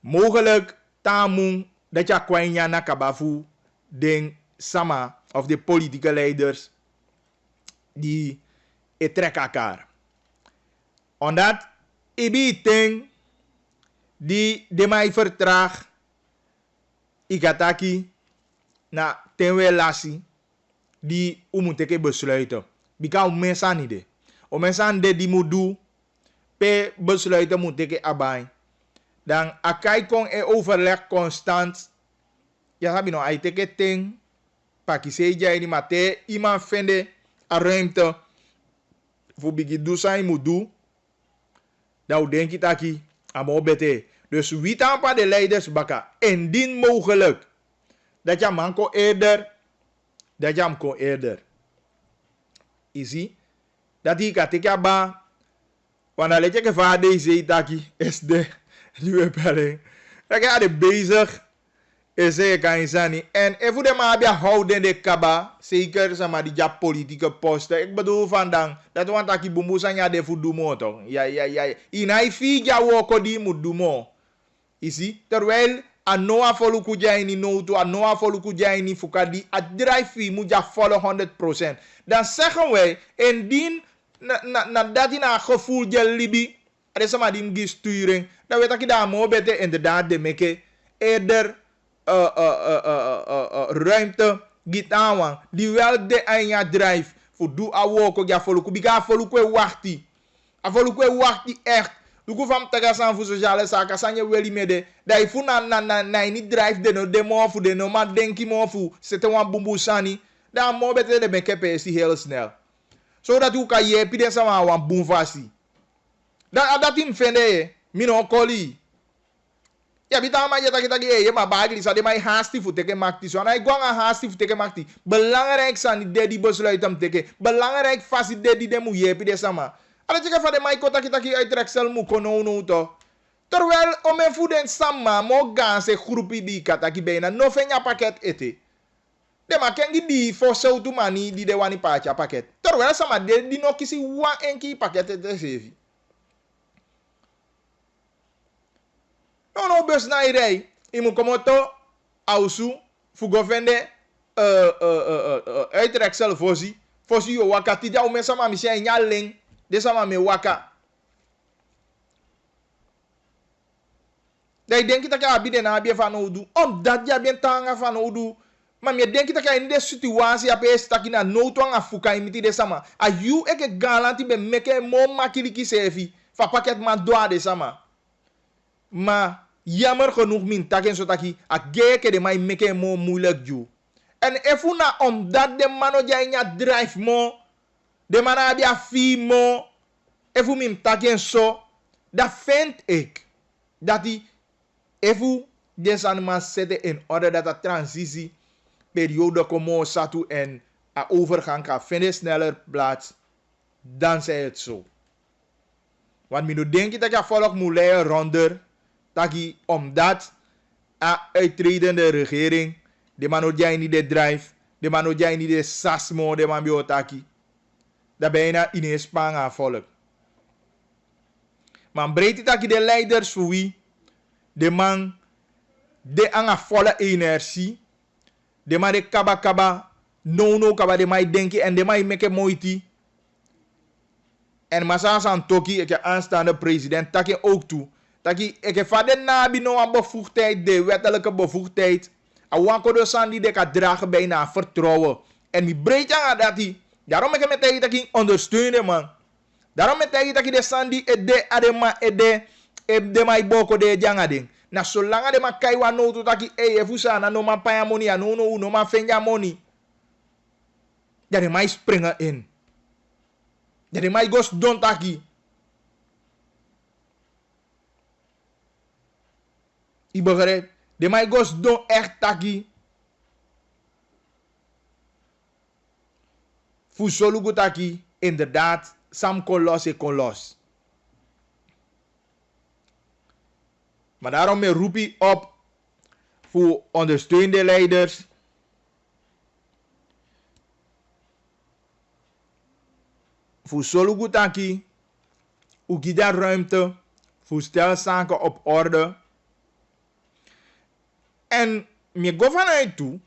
Speaker 2: mogelijk tamun dat je kwanja na kabafu den sama of de politieke leiders die trek elkaar. Omdat ibi ting die de mij vertraag igataki na tenwe lasi die umuteke besluiten. Bika mensen niet de. O mensen die moet doen, pe besluiten moet ik abai. Dan akai kon overleg constant. Ja, heb je nog uiteke ting. Pakiseja ini mate iemand vinden a ruimte voor bigi do zijn moet doen. Dan denk je dat je aan bete. Dus wie tampa de leiders baka. Indien mogelijk. Dat je man kon eerder. Dat je hem kon eerder. Zie. Dat hij kan tekenen ba. Want dan let je que vader deze taki is de nieuwe pering. Dat je er bezig. Is je kan je zijn. En even de man hebben houden de kaba. Zeker zeg maar die politieke posten. Ik bedoel vandaag. Dat want dat je bumbu zijn ja de voor doen toch. Ja. In hij vier jaar woko die moet doen. Zie. Terwijl anoa voluku jaini no to anoa voluku jaini fukadi. A drive moet je volgen 100%. Dan zeggen wij indien na dat in een gevoel je libi. Er is maar die sturing. Dan weet ik dat mo beter inderdaad de meke eerder ruimte gitaan die wel de anja drive voor doe awoko ja voluku biga voluku wachti. A voluku wachti echt. Luku van tagasan voor sociale zaken sanje weli mede. Dat je voor na niet drive de no demo voor de no maar denki mo voor zitten wan bumbu sani. Dan mo beter de meke pesi heel snel. Zodat u kan je pide sama wan boomfasi. Dan dat in vende mino koli. Ja bita ma jeta kita je ma bagli sa de mai haasti fu teke makti so na igwanga haasti fu teke makti. Belangrijk san de die besluit om teke. Belangrijk fasi de die demu je pide sama. Ala chika fa de mai kota kita ki uitreksel mu kono no to. Terwijl om en fu den sama mo ganse groepi di kata ki bena no fenya paket ete. De ma kengi di for so tu mani di de wani pacha paket. Terwijl sama de di no kisi wa enki paket ete sevi. No bus na irei. Imu komoto ausu fu govende uitreksel fosi. Fosi yo wakati ja ume sama mi se nyaling. De sama me waka. Dai denki ta ka abide na abie van odu. Dat ja bien tanga van odu. Maar je denkt dat je in deze situatie hebt dat je naar noodwang afvoert in die sama. A you eke garantie be meke mo makiliki sevi. Fa paket man doa de sama. Maar jammer genoeg min taken zo taki a geke de mai meke mo moeilijk ju. En efuna omdat de mano ja drive mo. De man abia fi mo. Efu min taken zo. Dat vind ik. Dat die efu deze animal zetten in orde dat de transitie periode como satu en a overgang kan vinden sneller plaats, dan zij het zo. Want mi no denk dat je volk moet leiden ronder, dat je omdat a uittredende regering, de man no jai niet de drive, de man no jai niet de sasmo, de man biotaki, dat bijna in een spang aan volk. Maar breed dat je de leiders voor wie, de man de aan volle energie, de ma de kaba no kaba de mai denki en de mai meke moiti. En masa san toki ik aanstaande president taki ook toe. Taki ik vader nabi no aan bevoegdheid, de wettelijke bevoegdheid. Awanko de san die de ka dragen bijna vertrouwen. En mi breed aan dat die. Daarom ik met tegen taki ondersteunen man. Daarom met tegen taki de san die de adema de mai boko de janga ding. Na zolang de ma kai wa no to taki efusa na no ma paya money no ma fenya money. Ja de mai springen in. Ja de mai gos don taki. I begrijp. De mai gos don echt taki. Fusolugu taki inderdaad sam kon los. Maar daarom roep ik op voor ondersteunende leiders. Voor Solugutaki. Ook daar ruimte. Voor stelzaken op orde. En me go vanuit toe.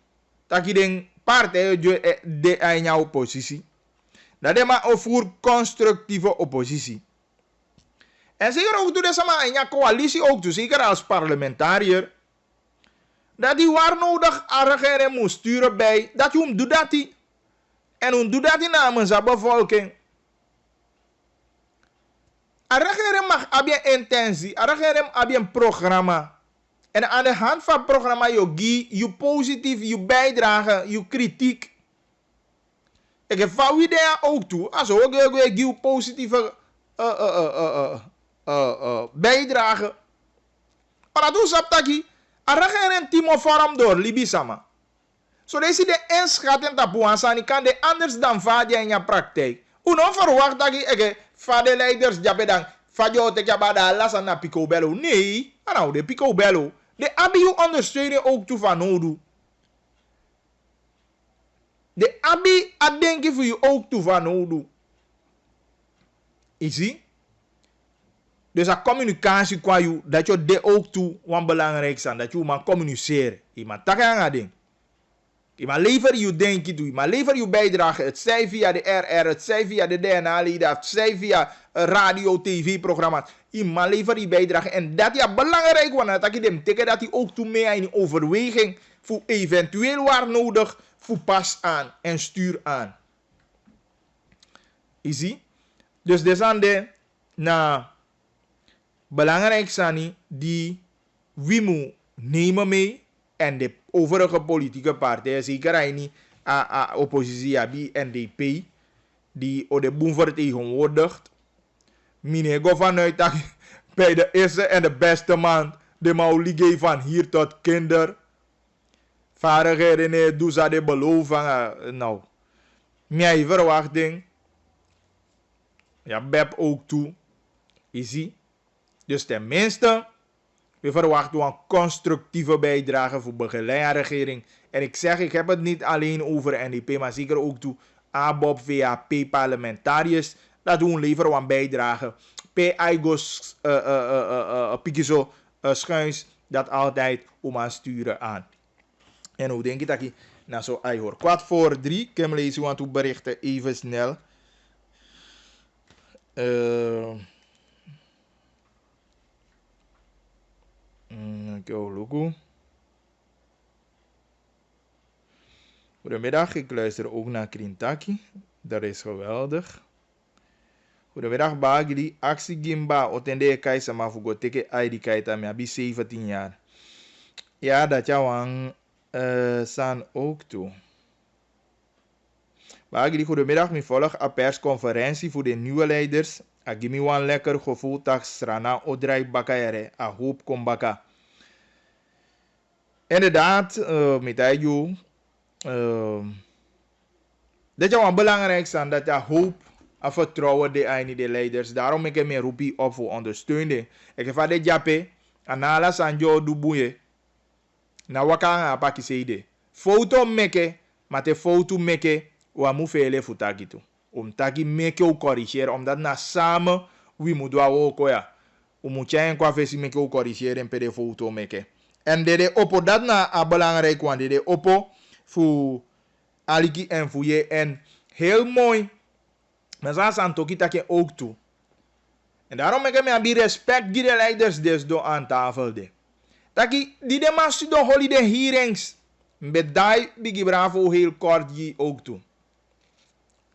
Speaker 2: Dat je den partij de aan jouw oppositie. Dat is maar voor constructieve oppositie. En zeker ook door de sama in je coalitie ook toe, zeker als parlementariër. Dat die waar nodig regering moet sturen bij, dat je hem doet dat die. En hem doet dat die namens de bevolking. A regering mag hebben intentie, a regering hebben een programma. En aan de hand van het programma je positief, je bijdrage, je kritiek. Ik van wie daar ook toe. Als ook een positieve bijdrage. Maar dat is op taki. Arragen een team of vorm door Libi sama. Zo deze de inschatten tapuansani kan de anders dan vadia in je praktijk. Uno verwacht dat ik vader leiders japedang. Fadio te kabada lasa na picobello. Nee, nou de picobello. De abiu ondersteunen ook toe van nodu. De abi adenki voor je ook toe van nodu. Zie? Dus a communicatie kwa je dat je de ook toe wat belangrijk zijn. Dat je maar communiceren. Je maar takken aan ding. Je maar lever je denken toe. Je maar lever je bijdrage. Het zij via de RR. Het zij via de DNA-lieden. Het zij via radio, tv-programma's. Je maar lever je bijdrage. En dat is belangrijk. Want dat je dem teken dat je ook toe mee in overweging. Voor eventueel waar nodig. Voor pas aan. En stuur aan. Je ziet? Dus dit zijn de belangrijk zijn die we moeten nemen mee. En de overige politieke partijen, zeker niet oppositie, NDP, die op de boem vertegenwoordigt. Meneer vanuit dat bij de eerste en de beste man, de maulige van hier tot kinder. Vaardigheden, doen ze de beloven. Nou, mijn verwachting, ja, Beb ook toe, je ziet. Dus tenminste, we verwachten een constructieve bijdrage voor begeleide regering. En ik zeg, ik heb het niet alleen over NDP, maar zeker ook toe ABOP, VAP, parlementariërs. Dat doen leveren een bijdrage. P-Aigos, Pikizo, schuins, dat altijd om aan sturen aan. En hoe denk je dat je, nou zo, hij hoort 2:45, ik heb lezen want u berichten even snel. Goedemiddag, ik luister ook naar Krintaki. Dat is geweldig. Goedemiddag, Bagli. Actie Gimba, otende kaisa mafugo teke ID kaita me abi 17 jaar. Ja, dat jou san ook toe. Bagli, goedemiddag. Ik volg een persconferentie voor de nieuwe leiders. Agimi wan lekker gevoel tak strana odrai bakayere. A hoop kom baka. Inderdaad, met jou. Dat is wel belangrijk zijn dat je hoop en vertrouwen de leiders. Daarom ik me roepie op voor ondersteuning. Ik heb de jape en ala sanjo dubuye. Na wakanga pakisede. Foto meke, maar de foto meke wa mu fele futaki tu. Taki meke o corrigeren omdat na samen we moeten ook ja. Moet jij qua versie meke o corrigeren en per de foto meke. En de oppo dat na belangrijk want de oppo voor aliki en voor je en heel mooi. Maar zo aan toki take ook toe. En daarom ik me respect die de leiders des do aan tafel de. Taki die de mas do holiday hearings. Bedai bigi bravo heel kort die ook toe.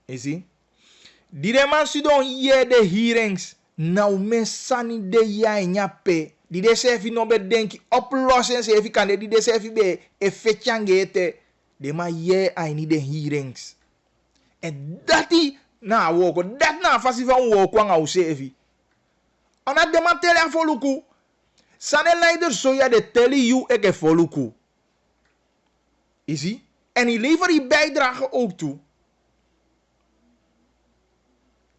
Speaker 2: Je ziet? Die de mas do hier de hearings. Nou mesani de jij nyape. Die de sefi no bedenki oplossen sefi kan die de sefi be effectiangete. De ma je ai de hearings. En dat die na woko dat na fasi van woko nga usefi. Ona de man tele a foluku. Sane leider so ya de tele you eke foluku. Zie? En die lever die bijdrage ook toe.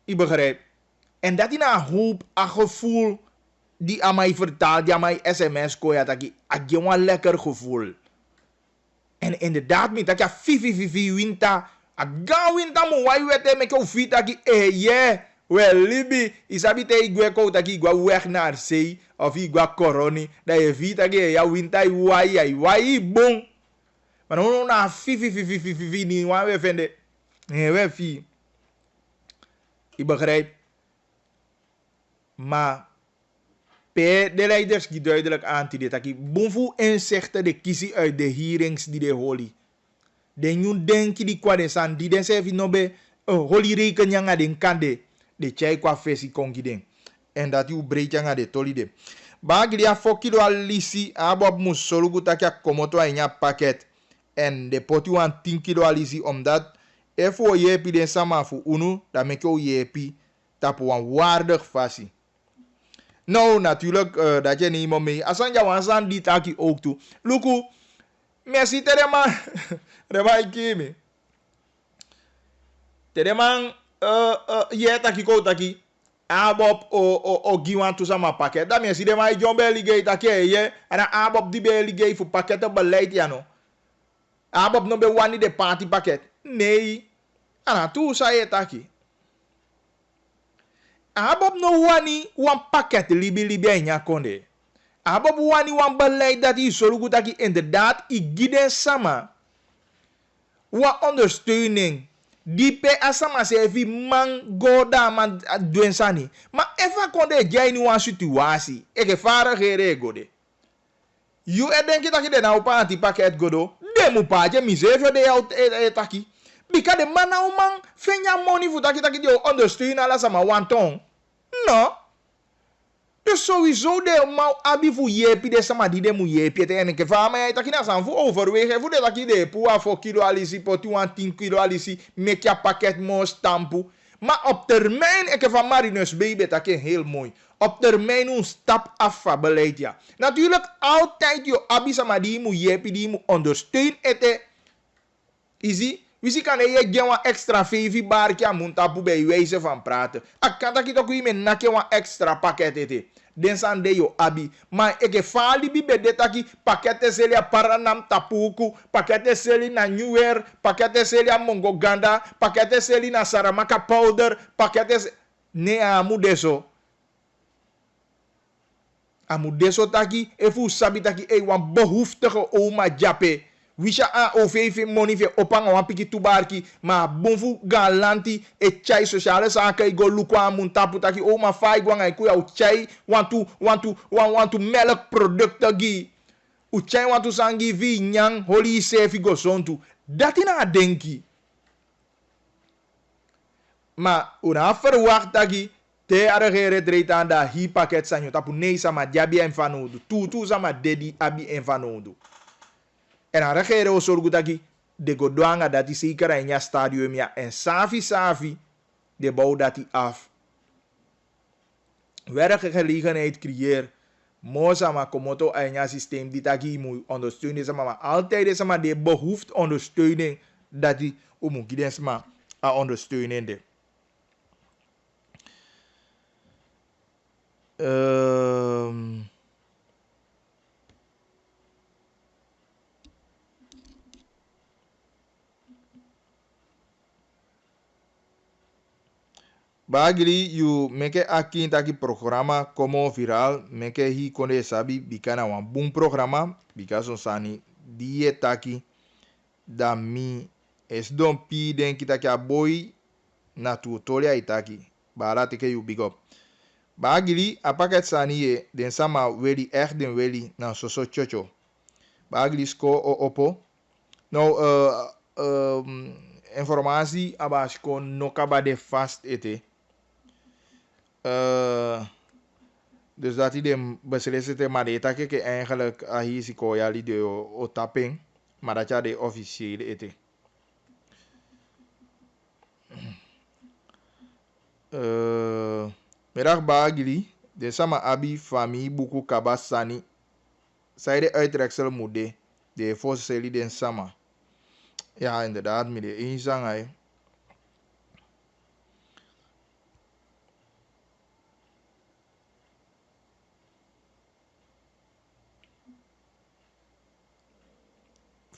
Speaker 2: Ik begrijp. En dat is een hoop, een gevoel die aan mij vertaalt, die aan mij sms koya, dat ik een lekker gevoel. En inderdaad, met dat je fifi winter, aga winter mo wai wete me ko fit dat ik well libi, isabi te igwe ko dat ik weg naar zee of ik ga coroni, dat je fit dat je ja winter wai bon. Maar no na fifi ni wa we vende. We fi. Ik begrijp. Maar de leiders die duidelijk aantieden dat ik bovenvoer inzichten de kiezen uit de hearings die de holy. De nu denken die kwa de san die den sevi nobe holy reken yang den kande de chai kwa fesi kongi den. En dat u breed yang de tolide. Bagli a fokido alisi abob musolugu takia komoto a inya paket. En de poti wan 10 kilo alisi omdat Efo yepi den sama fu unu, dan make o yepi tapu wan waardig fasi. Nou, natuurlijk, dat je niet meer mee. Asanja wansan die taki ook toe. Luku, merci tereman. Rema ikimi. Tereman, ye taki ko taki. Abob o giwan tu sama pakket. Dat mensen die maar John Belly gate taki ye. En dan abob die Belly gate voor pakketten beleid ja no. Abob no be wani de party pakket. Nee. En dan tu sa ye taki. Abob no wani wan pakket libi enya konde. Abob wani wan beleid dat hij zo goed dat hij inderdaad igide sama. Wa ondersteuning. Die pe asama se vi man goda man duensani. Maar eva konde jij nu een situatie. Eke fara gere gode. You denk je dat je de nou panty pakket godo. De mu paje mi zeven de jou taki. Bika de man nou man. Fenya money voor dat je die ondersteunen ala sama wanton. No. Dus sowieso de mau abi fu yepi de sama di de mu yepi te en ke fama ya takina san fu overwege fu de taki de pu a fo kilo alisi poti wan 10 kilo alisi make ya pakket mo stampu. Maar op termijn ik van Marinus baby dat is heel mooi. Op termijn een stap af van beleid ja. Natuurlijk altijd je abi sama di mu yepi di mu ondersteun ete. Easy. Wisi kan je geen extra 5 bar kia muntapu bij wijze van praten. Ik kan dat ook met nake een extra pakket ete. Den san de yo abi. Maar ik fali bi be taki pakket seli a paranam tapuku, pakket seli na New Year, pakket seli a Mongo Ganda, pakket seli na Saramaka powder, pakket ne amu deso. Amu deso taki efu sabi taki e wan behoeftige oma jape. Wisha a OVV money ve opang wan piki tubarki ma bonfu galanti e chai sociale zaken i go lukwa muntapu taki o ma fai gwang ai kuya u chai want to melk producten gi u chai want to sangi vi nyang holi sefi go sontu dati na denki ma una verwacht taki te arregere dreit aan da hi paket sanyo tapu nei sama diabi enfanodu tu sama dedi abi enfanodu. En aan regeren we zorgen dat de godwanga dat die zeker in je stadium ja en safi de bouw dat die af. Werkgelegenheid creëer. Moza maar komoto in je systeem die dat die moet ondersteunen maar altijd is maar de behoefte ondersteuning dat die moet gids maar ondersteunen de. Bagri you make aki taki programa como viral make hi konde sabi bikana wan boom programa because sani die taki da mi es don pi den kitaki a boy na tutoria itaki bara teke you big up Bagri a paket sani ye den sama weli echt den weli na soso chocho Bagri sko o opo nou informatie abasko no kaba de fast ete dus dat hij de beslissing te maar dat ik eigenlijk hier zie ko ja de o tapping maar dat ja de officiële ete middag bagili de sama abi famille buku kabasani zij de uitreksel moede de voorstel den sama ja inderdaad met de inzang hij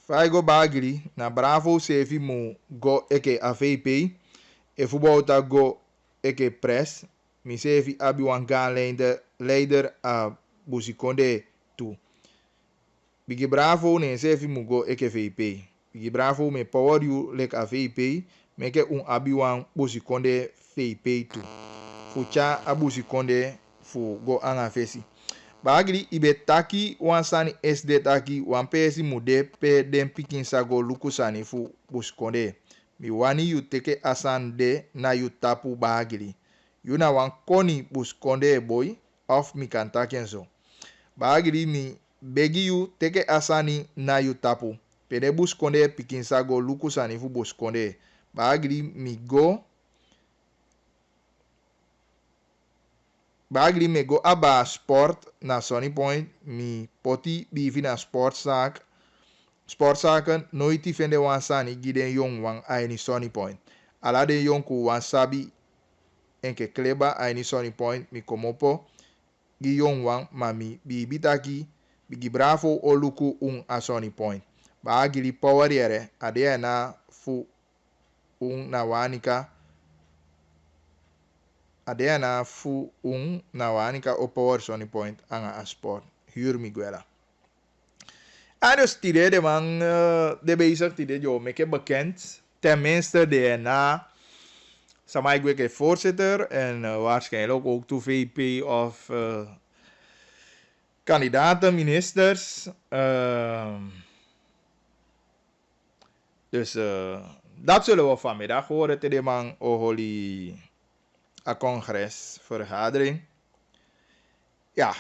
Speaker 2: Faigo bagri na bravo sevi mu go eke AVP e voetbal ta go eke press mi sevi abi wan gaan leider a busikonde tu bigi bravo ne sevi mu go eke VP bigi bravo me power you lek AVP meke un abi wan busikonde VP tu fucha a busikonde fu go anga fesi Bagri ibe taki wan sani SD taki wan pesi mude pe den pikin sago luku sani fu buskonde. Mi wani yu teke asan de na yu tapu bagri. Yu na wan koni buskonde boy of mi kan taken so. Bagri mi begi yu teke asani na yu tapu. Pede buskonde pikin sago luku sani fu buskonde. Bagli mi go aba sport na Sunny Point. Mi poti bivi na sportzaken nooit die vinden wansani giden jong wang aini Sunny Point. Ala de jong ku wansabi enke kleba aini Sunny Point mi komopo gi jong wang mami bibi taki bigi bravo oluku a Sunny Point. Bagli power yere ade na fu na wanika adena fu na wanika op power Sunny Point anga a sport huur miguela. En dus tide de man de bezig tide jo meke bekend. Tenminste de na Samai Gweke voorzitter en waarschijnlijk ook toe VP of kandidaten, ministers. Dus dat zullen we vanmiddag horen te de man oholi a congresvergadering. Ja,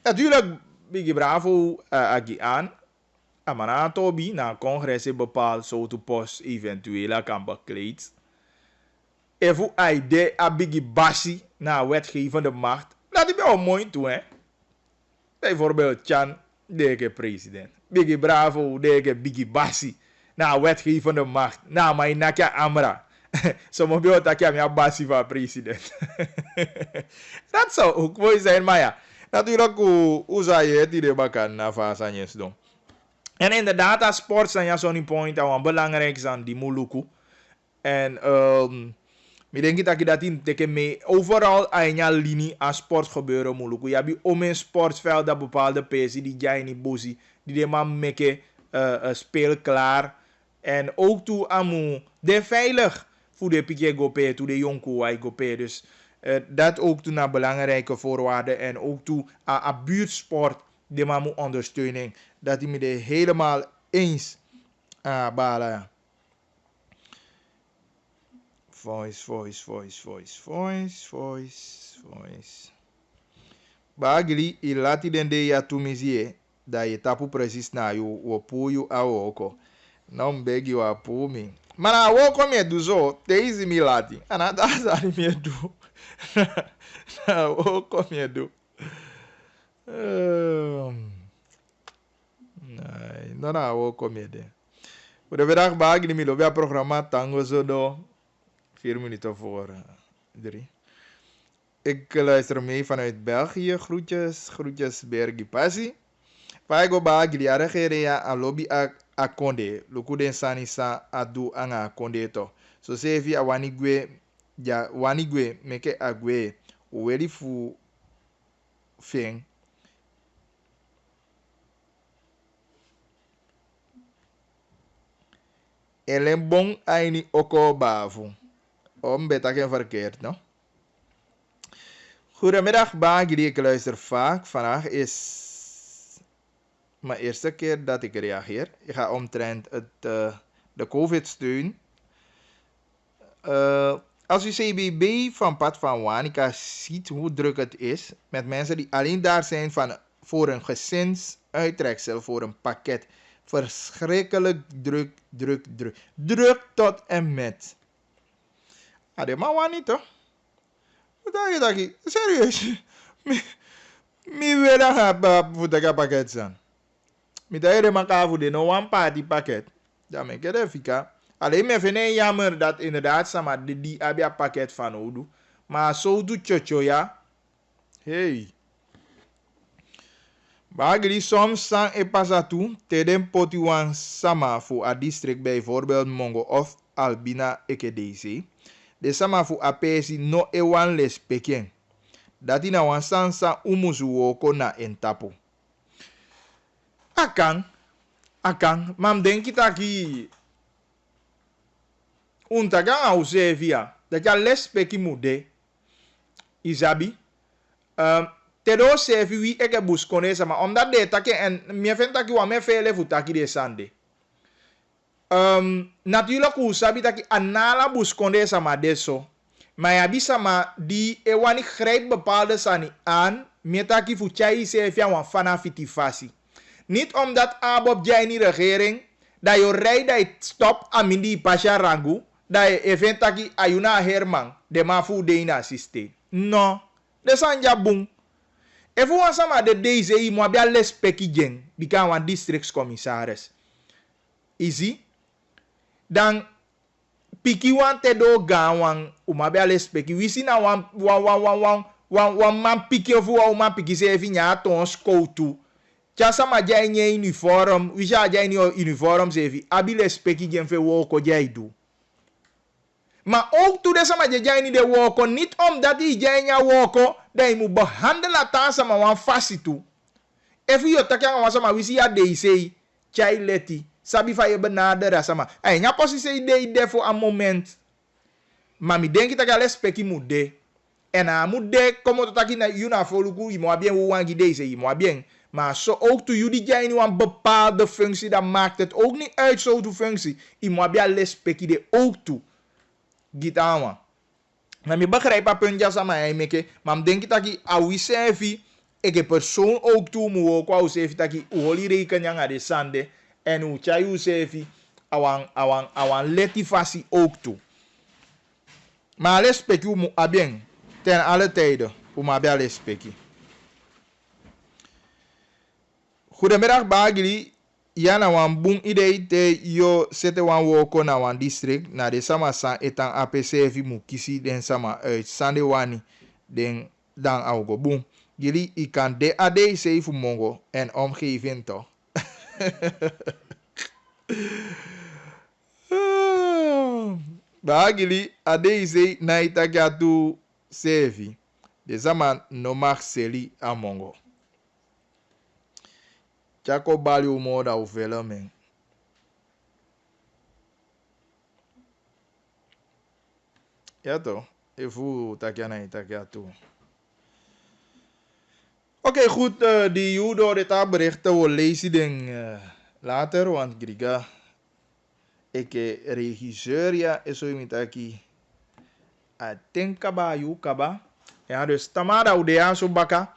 Speaker 2: natuurlijk Bigi Bravo agi aan. Amana Tobi na congres bepaald zo te post eventueel kan bekleed. Even idee a Bigi Bassi na wetgevende macht. Dat is wel mooi toe, hè. Bijvoorbeeld Chan, deke president. Bigi Bravo, deke Bigi Bassi na wetgevende macht. Na mai nakia Amra. Sommige beeld dat je een bassi van president. Dat zou ook mooi zijn, maar ja. Natuurlijk, hoe zou je het idee bakken na Vasanjes doen? En inderdaad, sport zijn Sunny Point al belangrijk zijn die Moluku. En ik denk dat in teken mee overal een linie aan sport gebeuren Moluku. Je hebt om een sportveld dat bepaalde pesi die jij niet bozi, die de man meke speel klaar. En ook toe amu de veilig voor de pique gope, toe de jonko ai gope. Dus dat ook toe naar belangrijke voorwaarden en ook toe aan buurtsport de man moet ondersteuning. Dat hij me de helemaal eens balen. Voice. Bagli ilati dende ya tumizie da je tapu precies na yu wopu yu awoko. Não begi wa pumi. Mana woko me do zo, teizi mi lati. Ana da zari me do. Na woko me do. Não na woko me de. Voor de middag bagli mi lobby programma tango zo do. 4 minuten voor 3. Ik luister mee vanuit België. Groetjes Bergi Passi. Paigo bagli aregerea a lobby a konde. Lukude sanisa adu anga konde to. So sevi a wanigwe meke agwe. Uweli fu feng. Elembong aini oko bavu. Beta geen verkeerd, no? Goedemiddag, Bagli. Ik luister vaak. Vandaag is mijn eerste keer dat ik reageer. Ik ga omtrent de COVID-steun. Als u CBB van Pad van Wanica ziet hoe druk het is, met mensen die alleen daar zijn voor een gezinsuittreksel, voor een pakket. Verschrikkelijk druk. Druk tot en met. Ade ma wani toch? Dagi. Serieus. Mi wera ha futaka pakket san. Mi ta ere makavu de no one party pakket. Ja men kede fika. Alleen me vene jammer dat inderdaad sama die abia pakket van odu. Maar zo doet chocho ja. Hey. Bagri soms sang e pasatu teden potiwan sama voor a district bijvoorbeeld Mongo of Albina Ekedese. De sama fu apesi no ewan les peken. Dati na wansansa umuzu woko na entapo. Akan. Mam denki taki untaga au sevia. Dat ja les peki mude. Isabi. Tedo sevi wi eke buskone sama. Omdat de taki en me fen taki wa me fele fu taki de sande. Natuurlijk usabi taki anala buskonde sama deso. Maar ja bisama die ewani grijpt bepaalde sani aan. Metaki fuchai sefia wan fana fitifasi. Niet omdat abob jij niet regering. Dat je rijdt dat je stop amindi pasha rangu. dat event taki ayuna herman de ma fu de ina assiste. No. De sanja bung. If we want some de days e mo bia les peki gen bika wan districtscommissaris. Easy. Dan piki wan te do ga wan umabia les peki. We see na wan man piki of wan piki se efi nya ton skoutu. Tja sama jai nye uniform. We ja jai nye uniform se efi. Abi les peki gen fe woko jai do. Maar ook toen sama jai ni de woko. Niet omdat die jai nya woko. Dat je moet behandelen aan sama wan fasi toe. Even je takang wan sama wisi ya de sei. Chai leti. Sabi fa je benaderen sama. Ay, nya posi sei de voor een moment. Maar mi denki tak les peki moet de. En a moet de komo to taki na yuna voluku. Je moet bien hoe wangi de sei. Je moet bien. Maar zo ook toen jullie jij nu een bepaalde functie. Dat maakt het ook niet uit zo de functie. Je moet bien les peki de ook toe. Gitawa. Maar ik begrijp dat puntje sama hij meke, maar denk dat ik awi sevi, ik persoon ook toe moet ook wou sevi dat ik holi rekening aan de sande en u chayu sevi awan leti fasi ook toe. Maar respect u moet abien ten alle tijden, u moet abia respecti. Goedemiddag bagili. Ja, na wan boom idee te yo sete wan woko na wan district na de sama san etan APC mu kisi den sama uit sande wani den dan augo boom. Jullie ik kan de ade say fu mongo en omgeving toch. Ba jullie ade say na itagatu sevi. De sama no mag seli amongo. Jacob bali o moda o vela men. Ja toch? Even takia na takia toe. Oké, goed. Die judo dit berichten we lezen den later, want griga ik regisseur ja is zo iemand aki atenkaba yukaba. Ja, dus tamara udea so baka.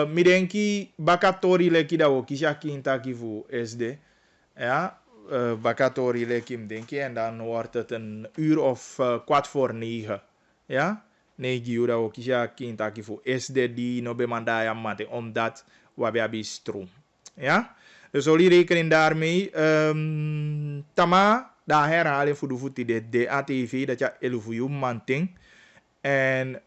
Speaker 2: Mi denki bakatori leki da wo kisha kinta kivu SD. Ja, bakatori leki m denki en dan wordt het een uur of 8:45. Ja, 9 uur da wo kisha kinta kivu SD die no be mandaya mate omdat wabi stroom. Ja, dus oli rekening daarmee. Tama da herhalen voor de voet die de ATV dat ja 11 uur manting. En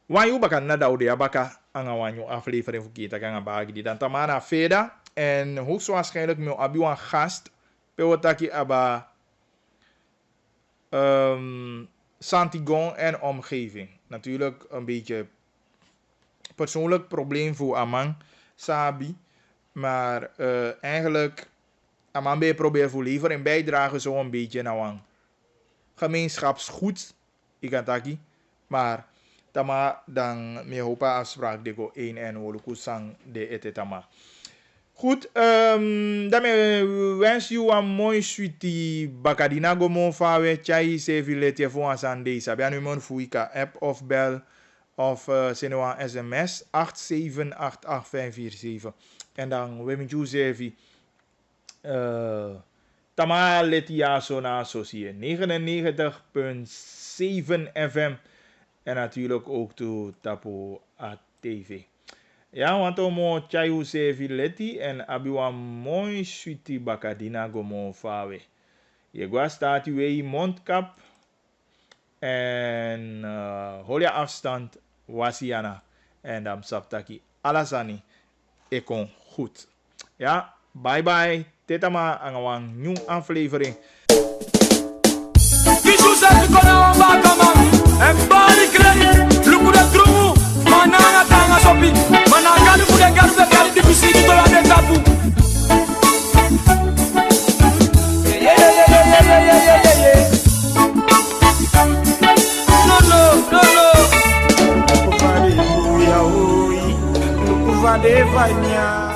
Speaker 2: wanneer baka na daude baka anga wanneer aflevering voor kita kan bagi di dan tamana veda en hoogstwaarschijnlijk met abi wan gast pewotaki aba Santigon en omgeving. Natuurlijk een beetje persoonlijk probleem voor Amang Sabi, maar eigenlijk Amang be probeer voor liever en bijdragen zo een beetje naar een gemeenschapsgoed ikataki, maar tama dan me hopa afspraak de go 1 en woluku sang de etetama. Goed, daarmee wens je een mooi sweetie bakadina go mon fawe chai se viletje voor aan Sunday. Sabia nu mon fuika app of bel of seno een sms 8788547 en dan we met you sevi tama letia so na associé 99.7 FM. En natuurlijk ook to Tapo TV. Ja, want omo chayu se vileti en abiwa mooi sweetie bakadina gomo fawe. Je gwa staat je mondkap en holia afstand wasiana en dan saptaki alasani ekon goed. Ja, bye bye. Tetama aan een nieuwe aflevering.
Speaker 1: Embari credit, luku de drumu, manana tanga sopi, manana luku de garu de kari di bisiki tola de tapu. No. Luku vade vanya.